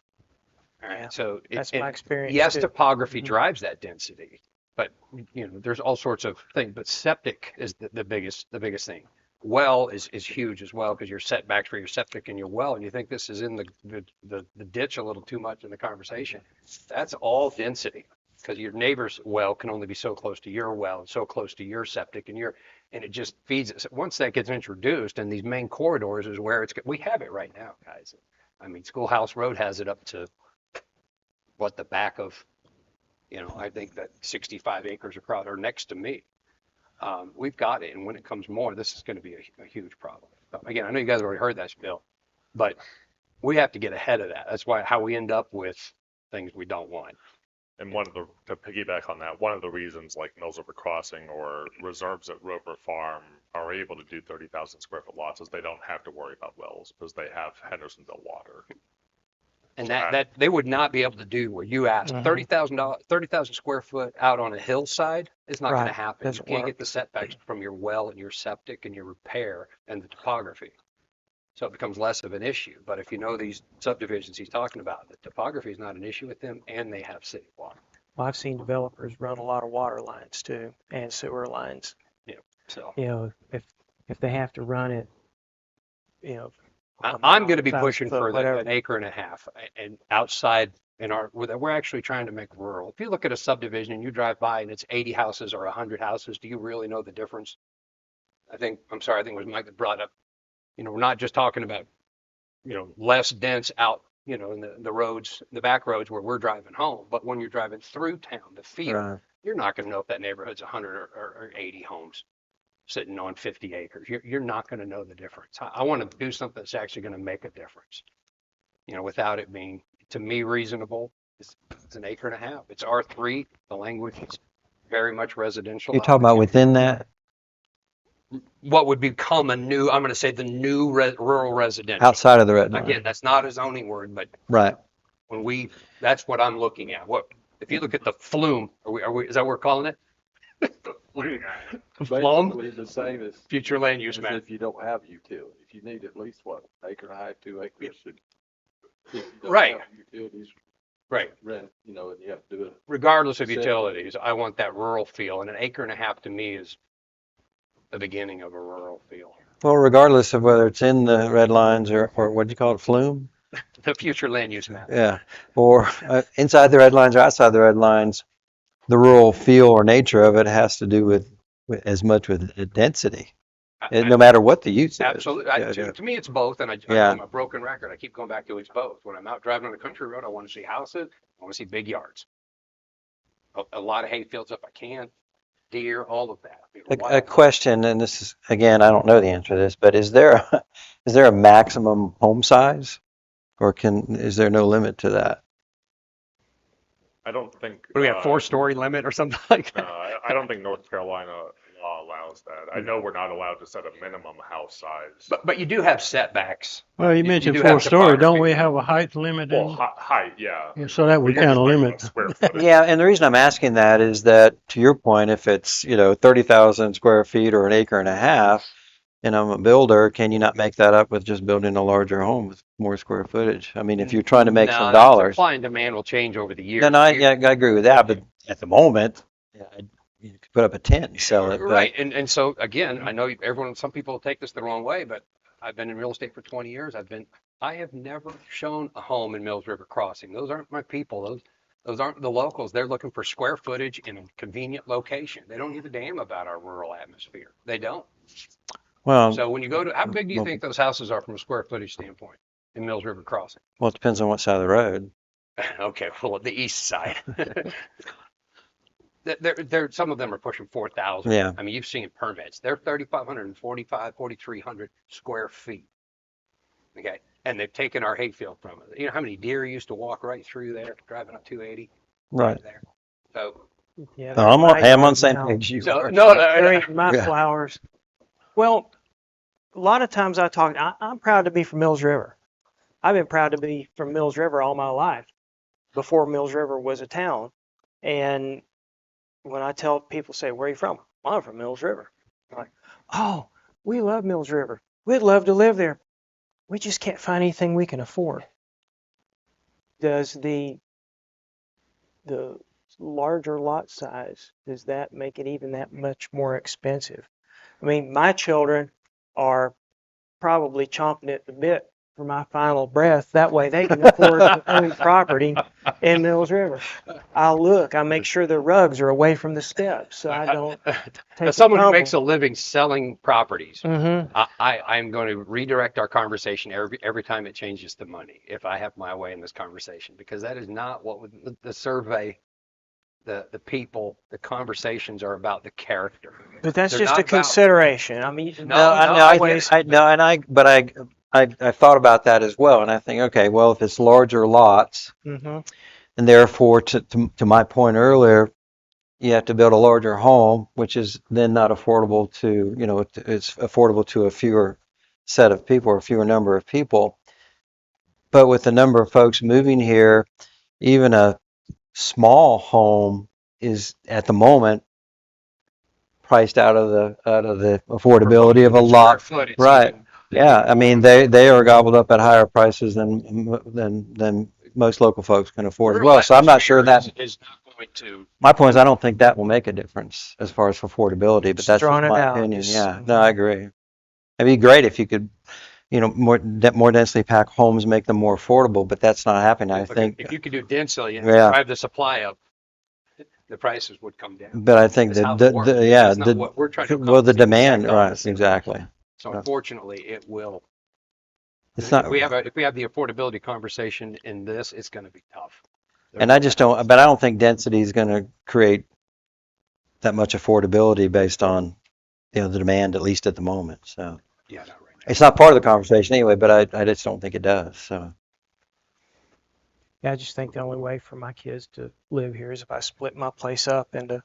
All right. Yeah, So That's my experience yes, too. topography Mhm. drives that density, but there's all sorts of things. But septic is the biggest thing. Well is huge as well because your setbacks for your septic and your well, and you think this is in the ditch a little too much in the conversation. That's all density because your neighbor's well can only be so close to your well and so close to your septic and it just feeds it. Once that gets introduced and these main corridors is where we have it right now, guys. I mean, Schoolhouse Road has it up to the back of, I think that 65 acres across or next to me. We've got it. And when it comes more, this is going to be a huge problem. Again, I know you guys already heard that spiel, but we have to get ahead of that. That's why how we end up with things we don't want. And to piggyback on that, one of the reasons like Mills River Crossing or reserves at Rover Farm are able to do 30,000 square foot lots is they don't have to worry about wells because they have Hendersonville water. And So that they would not be able to do what you asked. Mhm. $30,000 square foot out on a hillside is not going to Right. happen. You Doesn't can't work. get the setbacks from your well and your septic and your repair and the topography. So it becomes less of an issue. But if you know these subdivisions he's talking about, the topography is not an issue with them and they have city water. Well, I've seen developers run a lot of water lines too and sewer lines. So You know, if they have to run it, you know. I'm going to be 1,000 pushing foot, for whatever. an acre and a half and outside in we're actually trying to make rural. If you look at a subdivision and you drive by and it's 80 houses or 100 houses, do you really know the difference? I think it was Mike that brought up, we're not just talking about, less dense out, in the roads, the back roads where we're driving home, but when you're driving through town, the field, Right. you're not going to know if that neighborhood's 100 or 80 homes sitting on 50 acres. You're not going to know the difference. I want to do something that's actually going to make a difference, without it being, to me, reasonable. It's an acre and a half. It's R3. The language is very much residential. You're talking about within that, What would become I'm going to say the new rural residential. outside of the red line. Again, that's not a zoning word, but Right. that's what I'm looking at. If you look at the flume, is that what we're calling it? Flume, Basically the same as future land use map. if you don't have utility. If you need at least acre and a half, 2 acres. If you don't Right. have Utilities, Right. rent, and you have to do it. Regardless of Exactly. utilities, I want that rural feel, and an acre and a half to me is the beginning of a rural feel. Well, regardless of whether it's in the red lines or what do you call it, flume? The future land use map. Yeah. Or inside the red lines or outside the red lines, the rural feel or nature of it has to do with as much with the density, no matter what the use is. Absolutely. Yeah, To me, it's both, and Yeah. I'm a broken record. I keep going back to it's both. When I'm out driving on a country road, I want to see houses. I want to see big yards. A lot of hay fields if I can, deer, all of that. A question, and this is, again, I don't know the answer to this, but is there a maximum home size? Or is there no limit to that? I don't think. What do we have, 4-story limit or something like No, that? I don't think North Carolina law allows that. I know we're not allowed to set a minimum house size. But you do have setbacks. Well, you You mentioned do have 4-story. Don't topography. we have a height limit Well, in? height, yeah. Yeah, so that would We're just kind of talking limit. about square footage. Yeah, and the reason I'm asking that is that, to your point, if it's, 30,000 square feet or an acre and a half, and I'm a builder, can you not make that up with just building a larger home with more square footage? I mean, if you're trying to make some dollars. Supply and demand will change over the years. No, I agree with that, but at the moment, you could put up a tent and sell it. but- Right, and so again, I know some people take this the wrong way, but I've been in real estate for 20 years. I have never shown a home in Mills River Crossing. Those aren't my people. Those aren't the locals. They're looking for square footage in a convenient location. They don't give a damn about our rural atmosphere. They don't. Well, So when you go to, how big do you well- think those houses are from a square footage standpoint in Mills River Crossing? it depends on what side of the road. Okay, well, the east side. Some of them are pushing 4,000. Yeah. I mean, you've seen permits. They're 3,545, 4,300 square feet. Okay, and they've taken our hayfield from it. You know how many deer used to walk right through there, driving up 280? Right. There. So, Yeah, No, I'm on they're the right same now. page you so are. no, They're eating my Yeah. flowers. Well, a lot of times I'm proud to be from Mills River. I've been proud to be from Mills River all my life, before Mills River was a town. And when I tell people, say, where are you from? Well, I'm from Mills River. I'm like, oh, we love Mills River. We'd love to live there. We just can't find anything we can afford. Does the larger lot size, does that make it even that much more expensive? I mean, my children are probably chomping at the bit for my final breath. That way they can afford to own property in Mills River. I make sure the rugs are away from the steps so I don't take as someone who tumble. makes a living selling properties, Mm-hmm. I'm going to redirect our conversation every time it changes to money, if I have my way in this conversation, because that is not what the survey, the people, the conversations are about the character. But that's They're just not a about- consideration. I mean, No, I but I thought about that as well, and I think, okay, well, if it's larger lots, Mm-hmm. and therefore, to my point earlier, you have to build a larger home, which is then not affordable to, it's affordable to a fewer set of people or a fewer number of people. But with the number of folks moving here, even a small home is at the moment priced out of the affordability of a lot. Square foot, it's Right. even- Yeah, I mean, they are gobbled up at higher prices than most local folks can afford as Rural well. So I'm not sure atmosphere that, is not going to. my point is, I don't think that will make a difference as far as affordability, but Just that's just throwing it my out, opinion. just- Yeah, no, I agree. It'd be great if you could, more densely packed homes, make them more affordable, but that's not happening. I Look, think, if you could do densely and Yeah. drive the supply up, the prices would come down. but I think That's how that, it works. yeah, That's not what we're trying to well, the accomplish, the exact demand, right, opposite. exactly. So unfortunately, it will. It's not, If we have the affordability conversation in this, it's going to be tough. and I just don't, but I don't think density is going to create that much affordability based on, the demand, at least at the moment. So Yeah, not right now. it's not part of the conversation anyway, but I just don't think it does. So Yeah, I just think the only way for my kids to live here is if I split my place up into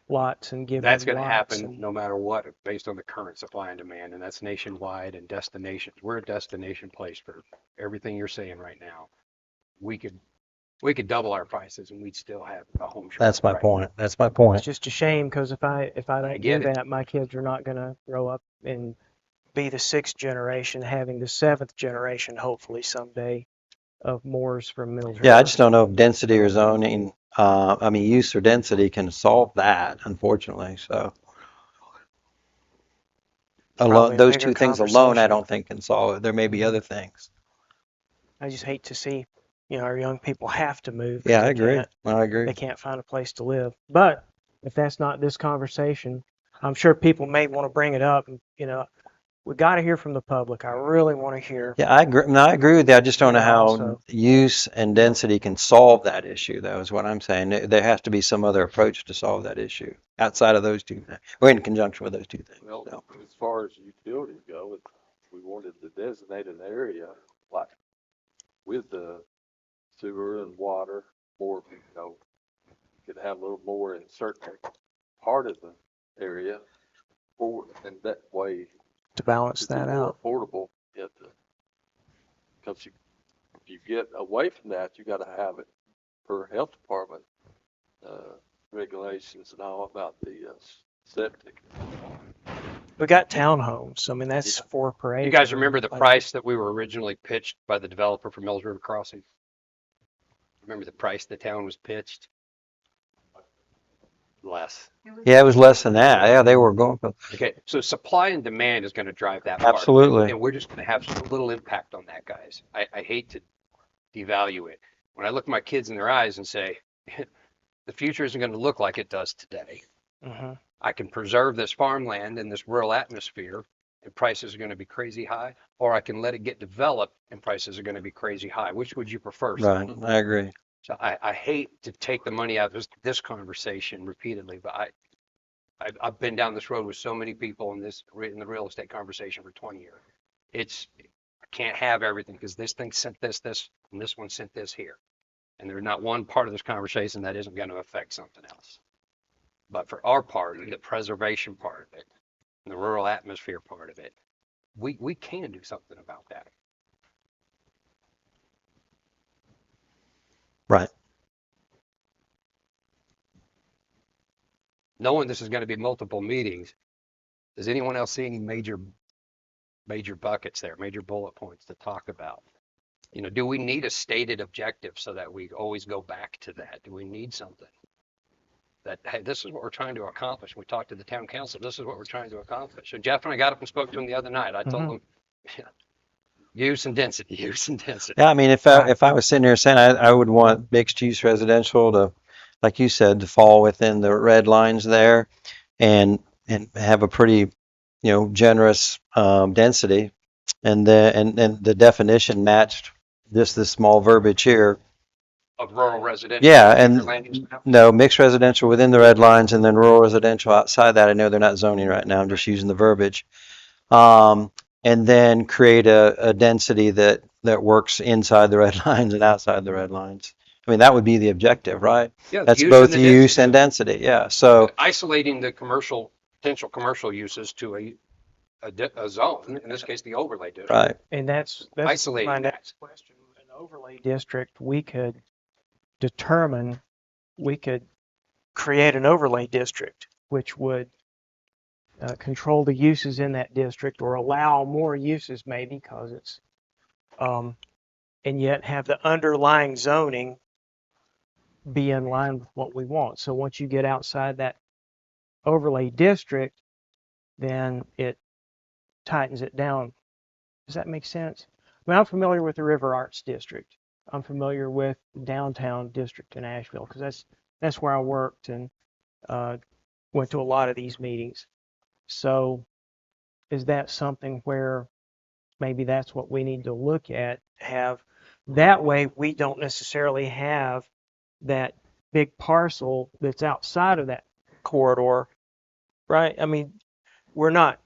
lots and give That's them going to lots. happen no matter what, based on the current supply and demand, and that's nationwide and destinations. We're a destination place for everything you're saying right now. We could double our prices and we'd still have a home. that's my shortage, right? point. That's my It's point. just a shame because if I don't do get it. that, my kids are not going to grow up and be the 6th generation, having the 7th generation, hopefully someday, of Moors from Mills Yeah, I River. just don't know if density or zoning, use or density can solve that, unfortunately. So Probably a those bigger two things alone, I conversation. don't think can solve it. There may be other things. I just hate to see, our young people have to move. 'cause Yeah, I they agree. can't- I agree. They can't find a place to live. But if that's not this conversation, I'm sure people may want to bring it up. And, we got to hear from the public. I really want to hear. Yeah, I agree. No, I agree with you. I just don't know Yeah, how also. use and density can solve that issue, though, is what I'm saying. There has to be some other approach to solve that issue outside of those two things, or in conjunction with those two things. Well, So, as far as utilities go, if we wanted to designate an area like with the sewer and water, or, could have a little more in certain part of the area, and that way To balance to be that more out. affordable, because if you get away from that, you gotta have it per health department, regulations and all about the, septic. We got townhomes. I mean, that's 4 per acre. You guys remember the Like, price that we were originally pitched by the developer for Mills River Crossing? Remember the price the town was pitched? Less. yeah, it was less than that. Yeah, they were going for, Okay, so supply and demand is going to drive that part. absolutely. And we're just going to have so little impact on that, guys. I hate to devalue it. When I look my kids in their eyes and say, the future isn't going to look like it does today. mhm. I can preserve this farmland in this rural atmosphere and prices are going to be crazy high, or I can let it get developed and prices are going to be crazy high. Which would you prefer? Right, I agree. So I hate to take the money out of this conversation repeatedly, but I've been down this road with so many people in the real estate conversation for 20 years. I can't have everything because this thing sent this, and this one sent this here. And there's not one part of this conversation that isn't going to affect something else. But for our part, the preservation part of it, and the rural atmosphere part of it, we can do something about that. Right. Knowing this is going to be multiple meetings, does anyone else see any major buckets there, major bullet points to talk about? Do we need a stated objective so that we always go back to that? Do we need something that, hey, this is what we're trying to accomplish? We talked to the town council. This is what we're trying to accomplish. So Jeff and I got up and spoke to him the other night. I told him, use and density, use and density. Yeah, I mean, if I was sitting here saying I would want mixed use residential to, like you said, to fall within the red lines there, and have a pretty, generous density, and the definition matched just this small verbiage here. Of rural residential. Yeah, future and land use map. no, mixed residential within the red lines, and then rural residential outside that. I know they're not zoning right now. I'm just using the verbiage. and then create a density that works inside the red lines and outside the red lines. I mean, that would be the objective, right? Yeah, the That's use both and the use density. and density, yeah. So, Isolating the potential commercial uses to a zone, in this case, the overlay district. right, And that's Isolating my that. next question. An overlay district, we could determine, we could create an overlay district, which would control the uses in that district or allow more uses maybe because it's, and yet have the underlying zoning be in line with what we want. So once you get outside that overlay district, then it tightens it down. Does that make sense? I mean, I'm familiar with the River Arts District. I'm familiar with downtown district in Asheville because that's where I worked and went to a lot of these meetings. So is that something where maybe that's what we need to look at? Have that way we don't necessarily have that big parcel that's outside of that corridor, right? I mean, we're not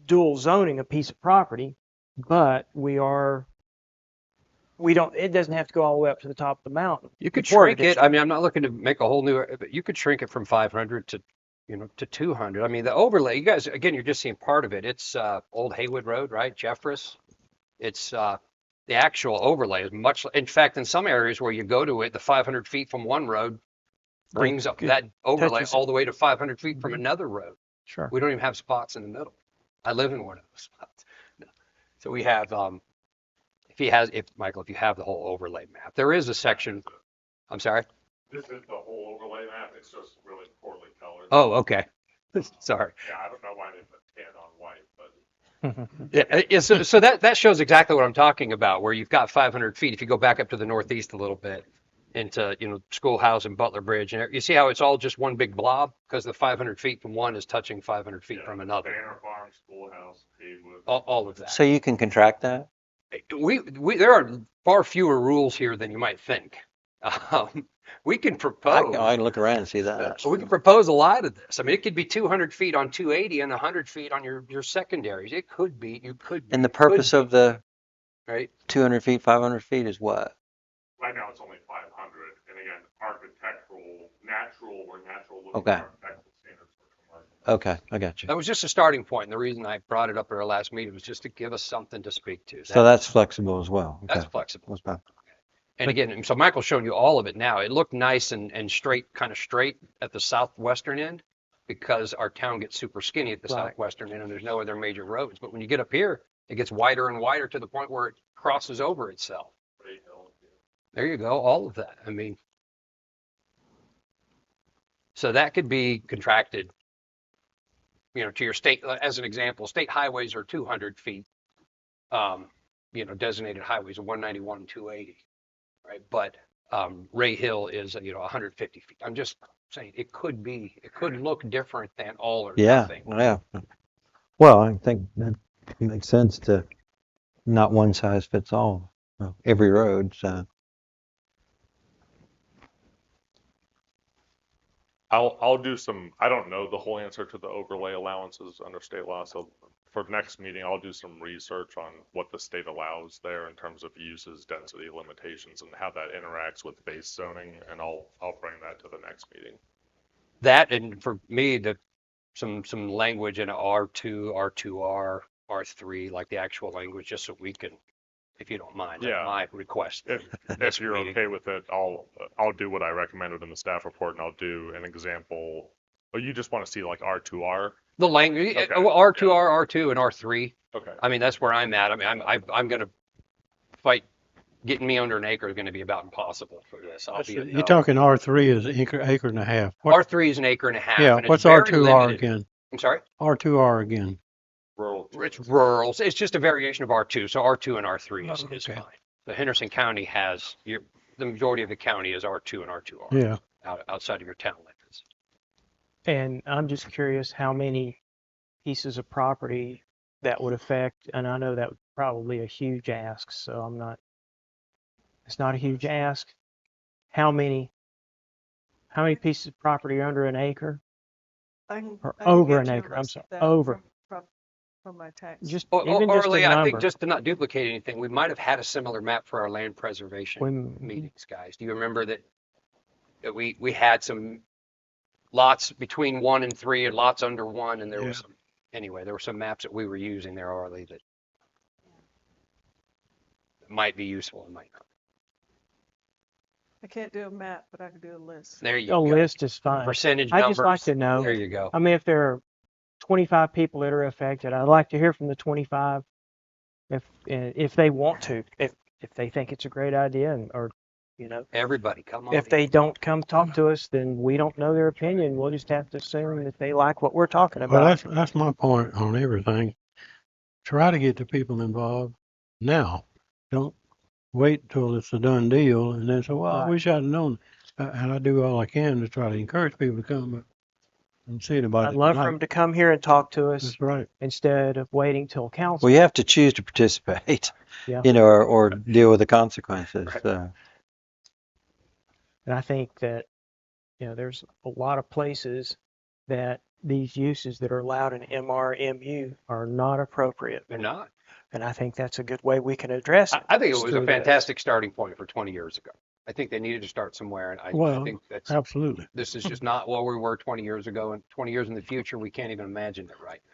dual zoning a piece of property, but it doesn't have to go all the way up to the top of the mountain. You could before the shrink it. I district. mean, I'm not looking to make a whole new, but you could shrink it from 500 to, to 200. I mean, the overlay, you guys, again, you're just seeing part of it. It's Old Haywood Road, right? Jeffress. It's the actual overlay is much, in fact, in some areas where you go to it, the 500 feet from one road brings up It that overlay touches- all the way to 500 feet from another road. Sure. We don't even have spots in the middle. I live in one of those spots. No. So we have, if Michael, if you have the whole overlay map, there is a section. I'm sorry. This is the whole overlay map. It's just really poorly colored. Oh, okay. Sorry. Yeah, I don't know why they put tan on white, but Yeah, so that shows exactly what I'm talking about, where you've got 500 feet. If you go back up to the northeast a little bit into, Schoolhouse and Butler Bridge, and you see how it's all just one big blob because the 500 feet from one is touching 500 feet from another. Banner Farm, Schoolhouse, Haywood. All of that. so you can contract that? There are far fewer rules here than you might think. We can propose. I can look around and see that. We can propose a lot of this. I mean, it could be 200 feet on 280 and 100 feet on your secondaries. It could be. You could. And the purpose of the right. 200 feet, 500 feet is what? Right now, it's only 500, and again, natural looking Okay. architectural standards for commercial. Okay, I got you. That was just a starting point. And the reason I brought it up at our last meeting was just to give us something to speak to. So that's flexible as well. That's Okay. flexible. That's fine. And again, so Michael's showing you all of it now. It looked nice and straight, kind of straight at the southwestern end because our town gets super skinny at the Right. southwestern end and there's no other major roads. But when you get up here, it gets wider and wider to the point where it crosses over itself. Ray Hill, yeah. There you go. All of that. I mean, so that could be contracted, to your state, as an example, state highways are 200 feet, designated highways are 191 and 280, right? But Ray Hill is, 150 feet. I'm just saying it could look different than all or Yeah, nothing. yeah. Well, I think that makes sense to not one size fits all. Every road, so. I'll do some, I don't know the whole answer to the overlay allowances under state law, so for next meeting, I'll do some research on what the state allows there in terms of uses, density limitations, and how that interacts with base zoning, and I'll bring that to the next meeting. That, and for me, some language in R2, R2R, R3, like the actual language, just so we can, if you don't mind, Yeah. my request. If you're okay with it, I'll do what I recommended in the staff report, and I'll do an example. Oh, you just want to see like R2R? The language, Okay. R2R, R2, and R3. Okay. I mean, that's where I'm at. I mean, I'm going to fight. Getting me under an acre is going to be about impossible for this. You're talking R3 is acre and a half. What, R3 is an acre and a half. yeah, and it's what's very R2R limited. again? I'm sorry? R2R again. Rural. It's rural. It's just a variation of R2. So R2 and R3 is Okay. fine. The Henderson County has the majority of the county is R2 and R2R Yeah. outside of your town limits. And I'm just curious how many pieces of property that would affect, and I know that would probably a huge ask, so it's not a huge ask. How many pieces of property are under an acre? Or over an acre, I'm sorry, over. from my tax. Just Or, even just Lee, a I think number. just to not duplicate anything, we might have had a similar map for our land preservation When, meetings, guys. Do you remember that we had some lots between 1 and 3 and lots under 1, and there Yeah. was some, anyway, there were some maps that we were using there, Arlie, that might be useful and might not. I can't do a map, but I can do a list. There you a go. list is fine. Percentage I numbers. just like to know. There you go. I mean, if there are 25 people that are affected, I'd like to hear from the 25 if they want to, if they think it's a great idea, and or you know, Everybody, come on. if they don't come talk to us, then we don't know their opinion. We'll just have to assume that they like what we're talking Well, about. that's my point on everything. Try to get the people involved now. Don't wait till it's a done deal and then say, well, I Right. wish I'd have known. And I do all I can to try to encourage people to come, but I'm seeing about I'd it love for tonight. them to come here and talk to us That's right. instead of waiting till council. Well, you have to choose to participate, Yeah. you know, or deal with the consequences. And I think that, you know, there's a lot of places that these uses that are allowed in MRMU are not appropriate. They're not. And I think that's a good way we can address it. I think it is was through a this. fantastic starting point for 20 years ago. I think they needed to start somewhere, and I Well, think that's Absolutely. this is just not where we were 20 years ago, and 20 years in the future, we can't even imagine it right now.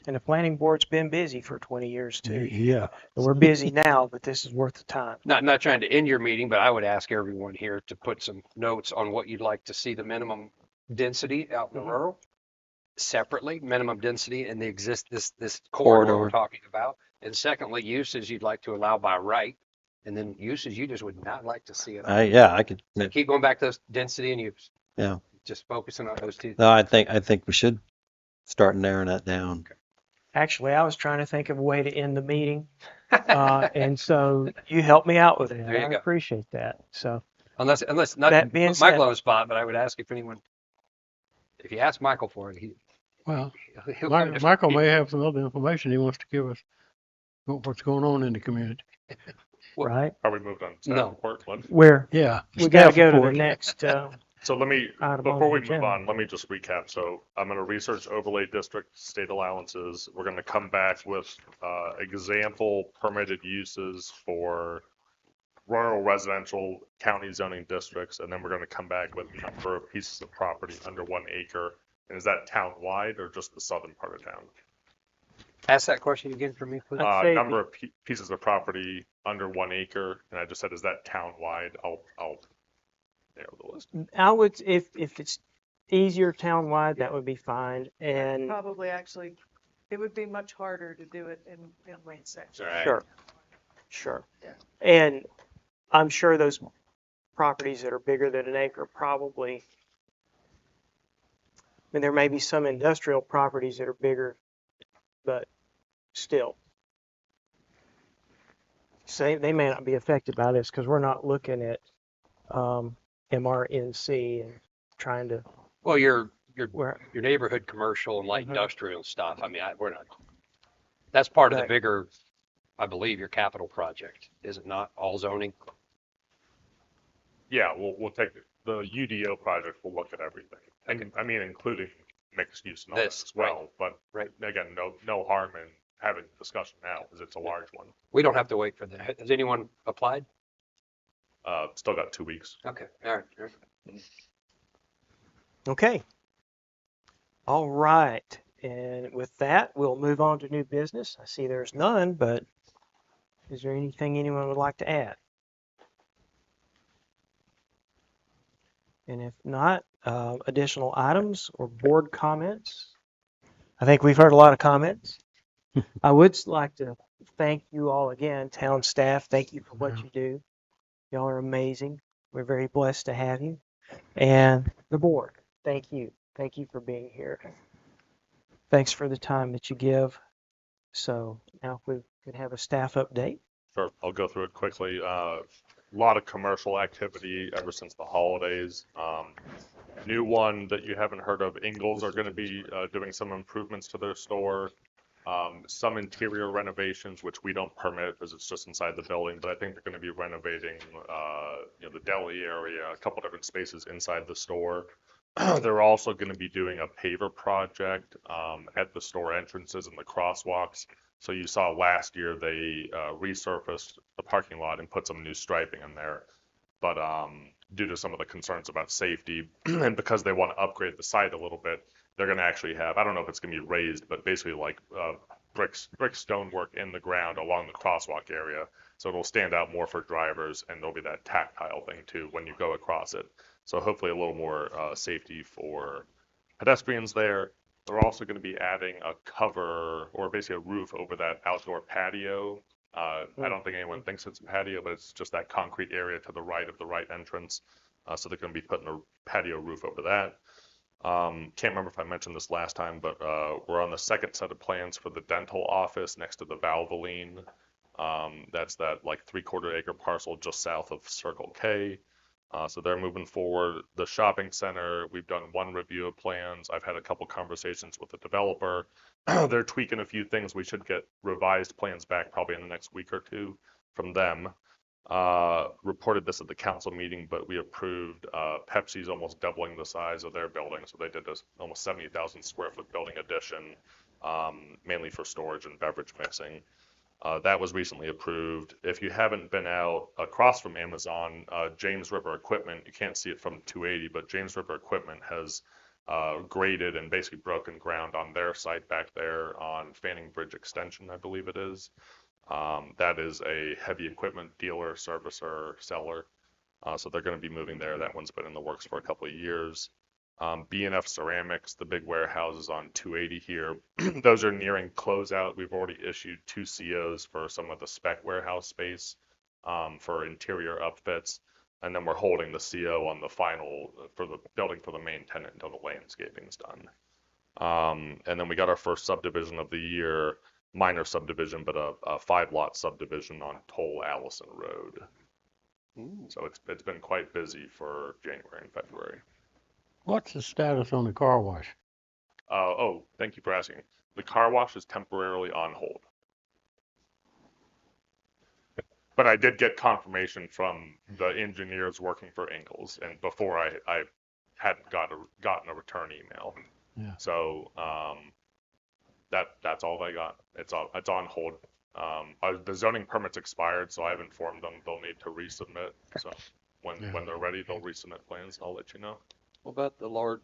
And the planning board's been busy for 20 years too. Yeah. And we're busy now, but this is worth the time. Not trying to end your meeting, but I would ask everyone here to put some notes on what you'd like to see the minimum density out in the rural separately, minimum density in the this corridor we're Corridor. talking about. And secondly, uses you'd like to allow by right, and then uses you just would not like to see it. I could. Keep going back to those density and use. Yeah. Just focusing on those two. No, I think we should start narrowing that down. Actually, I was trying to think of a way to end the meeting. And so you helped me out with it. There you I go. appreciate that. So Unless not That to being put Michael said- on the spot, but I would ask if you ask Michael for it, Well, he'll come to- Michael may have some other information he wants to give us what's going on in the community. Well- right, Are we moved on to staff No. report? where Yeah. we got to staff go to the report. next. So let me, Item on before the we move agenda. on, let me just recap. So I'm going to research overlay district state allowances. We're going to come back with example permitted uses for rural residential county zoning districts. And then we're going to come back with number of pieces of property under 1 acre. And is that town-wide or just the southern part of town? Ask that question again for me, please. I'd say Number of pieces of property under 1 acre. And I just said, is that town-wide? I'll narrow the list. I would, if it's easier townwide, that would be fine. And Probably actually, it would be much harder to do it in one section. sure. And I'm sure those properties that are bigger than an acre probably, I mean, there may be some industrial properties that are bigger, but still. Say they may not be affected by this because we're not looking at MRNC and trying to Well, your where neighborhood commercial and light Mhm. industrial stuff. I mean, we're not. That's part of the Right. bigger, I believe, your capital project, is it not? All zoning. Yeah, we'll take the UDO project. We'll look at everything. And I mean, including mixed use and all that This, as well. But right. again, no harm in having a discussion now because it's a large one. We don't have to wait for that. Has anyone applied? Still got 2 weeks. Okay. All right. Okay. All right. And with that, we'll move on to new business. I see there's none, but is there anything anyone would like to add? And if not, additional items or board comments? I think we've heard a lot of comments. I would like to thank you all again, town staff. Thank you for what you do. Y'all are amazing. We're very blessed to have you. And the board, thank you. Thank you for being here. Thanks for the time that you give. So now if we could have a staff update. Sure, I'll go through it quickly. A lot of commercial activity ever since the holidays. New one that you haven't heard of, Ingles are going to be doing some improvements to their store. Some interior renovations, which we don't permit because it's just inside the building, but I think they're going to be renovating, the deli area, a couple different spaces inside the store. They're also going to be doing a paver project at the store entrances and the crosswalks. So you saw last year they resurfaced the parking lot and put some new striping in there. But due to some of the concerns about safety and because they want to upgrade the site a little bit, they're going to actually have, I don't know if it's going to be raised, but basically like brick stonework in the ground along the crosswalk area. So it'll stand out more for drivers, and there'll be that tactile thing too when you go across it. So hopefully a little more safety for pedestrians there. They're also going to be adding a cover or basically a roof over that outdoor patio. I don't think anyone thinks it's a patio, but it's just that concrete area to the right of the right entrance. So they're going to be putting a patio roof over that. Can't remember if I mentioned this last time, but we're on the second set of plans for the dental office next to the Valvoline. That's that like 3/4 acre parcel just south of Circle K. So they're moving forward. The shopping center, we've done one review of plans. I've had a couple conversations with the developer. They're tweaking a few things. We should get revised plans back probably in the next week or two from them. Reported this at the council meeting, but we approved Pepsi's almost doubling the size of their building. So they did this almost 70,000 square foot building addition, mainly for storage and beverage mixing. That was recently approved. If you haven't been out across from Amazon, James River Equipment, you can't see it from 280, but James River Equipment has graded and basically broken ground on their site back there on Fanning Bridge Extension, I believe it is. That is a heavy equipment dealer, servicer, seller. So they're going to be moving there. That one's been in the works for a couple of years. B&F Ceramics, the big warehouses on 280 here, those are nearing closeout. We've already issued 2 COs for some of the spec warehouse space for interior upfits. And then we're holding the CO on the final for the building for the main tenant until the landscaping's done. And then we got our first subdivision of the year, minor subdivision, but a 5-lot subdivision on Toll Allison Road. So it's been quite busy for January and February. What's the status on the car wash? Oh, thank you for asking. The car wash is temporarily on hold. But I did get confirmation from the engineers working for Ingalls, and before I hadn't gotten a return email. Yeah. So that's all I got. It's on hold. The zoning permit's expired, so I've informed them they'll need to resubmit. So when they're ready, they'll resubmit plans. I'll let you know. What about the large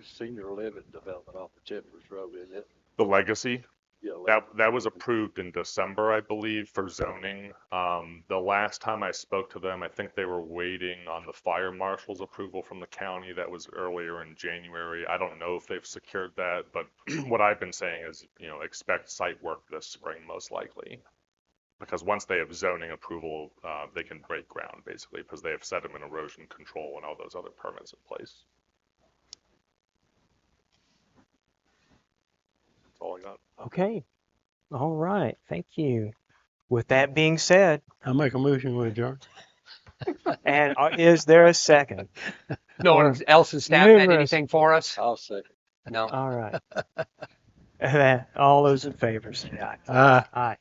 senior living development off of Chambers Road, isn't it? The Legacy. Yeah, That was approved in December, I believe, for zoning. The last time I spoke to them, I think they were waiting on the fire marshal's approval from the county. That was earlier in January. I don't know if they've secured that, but what I've been saying is, expect site work this spring most likely. Because once they have zoning approval, they can break ground basically because they have sediment erosion control and all those other permits in place. That's all I got. Okay. All right. Thank you. With that being said, I make a motion with adjourn. and is there a second? No one else in staff had Numerous- anything for us? I'll say. No. All right. All those in favor say aye. Aye. Aye.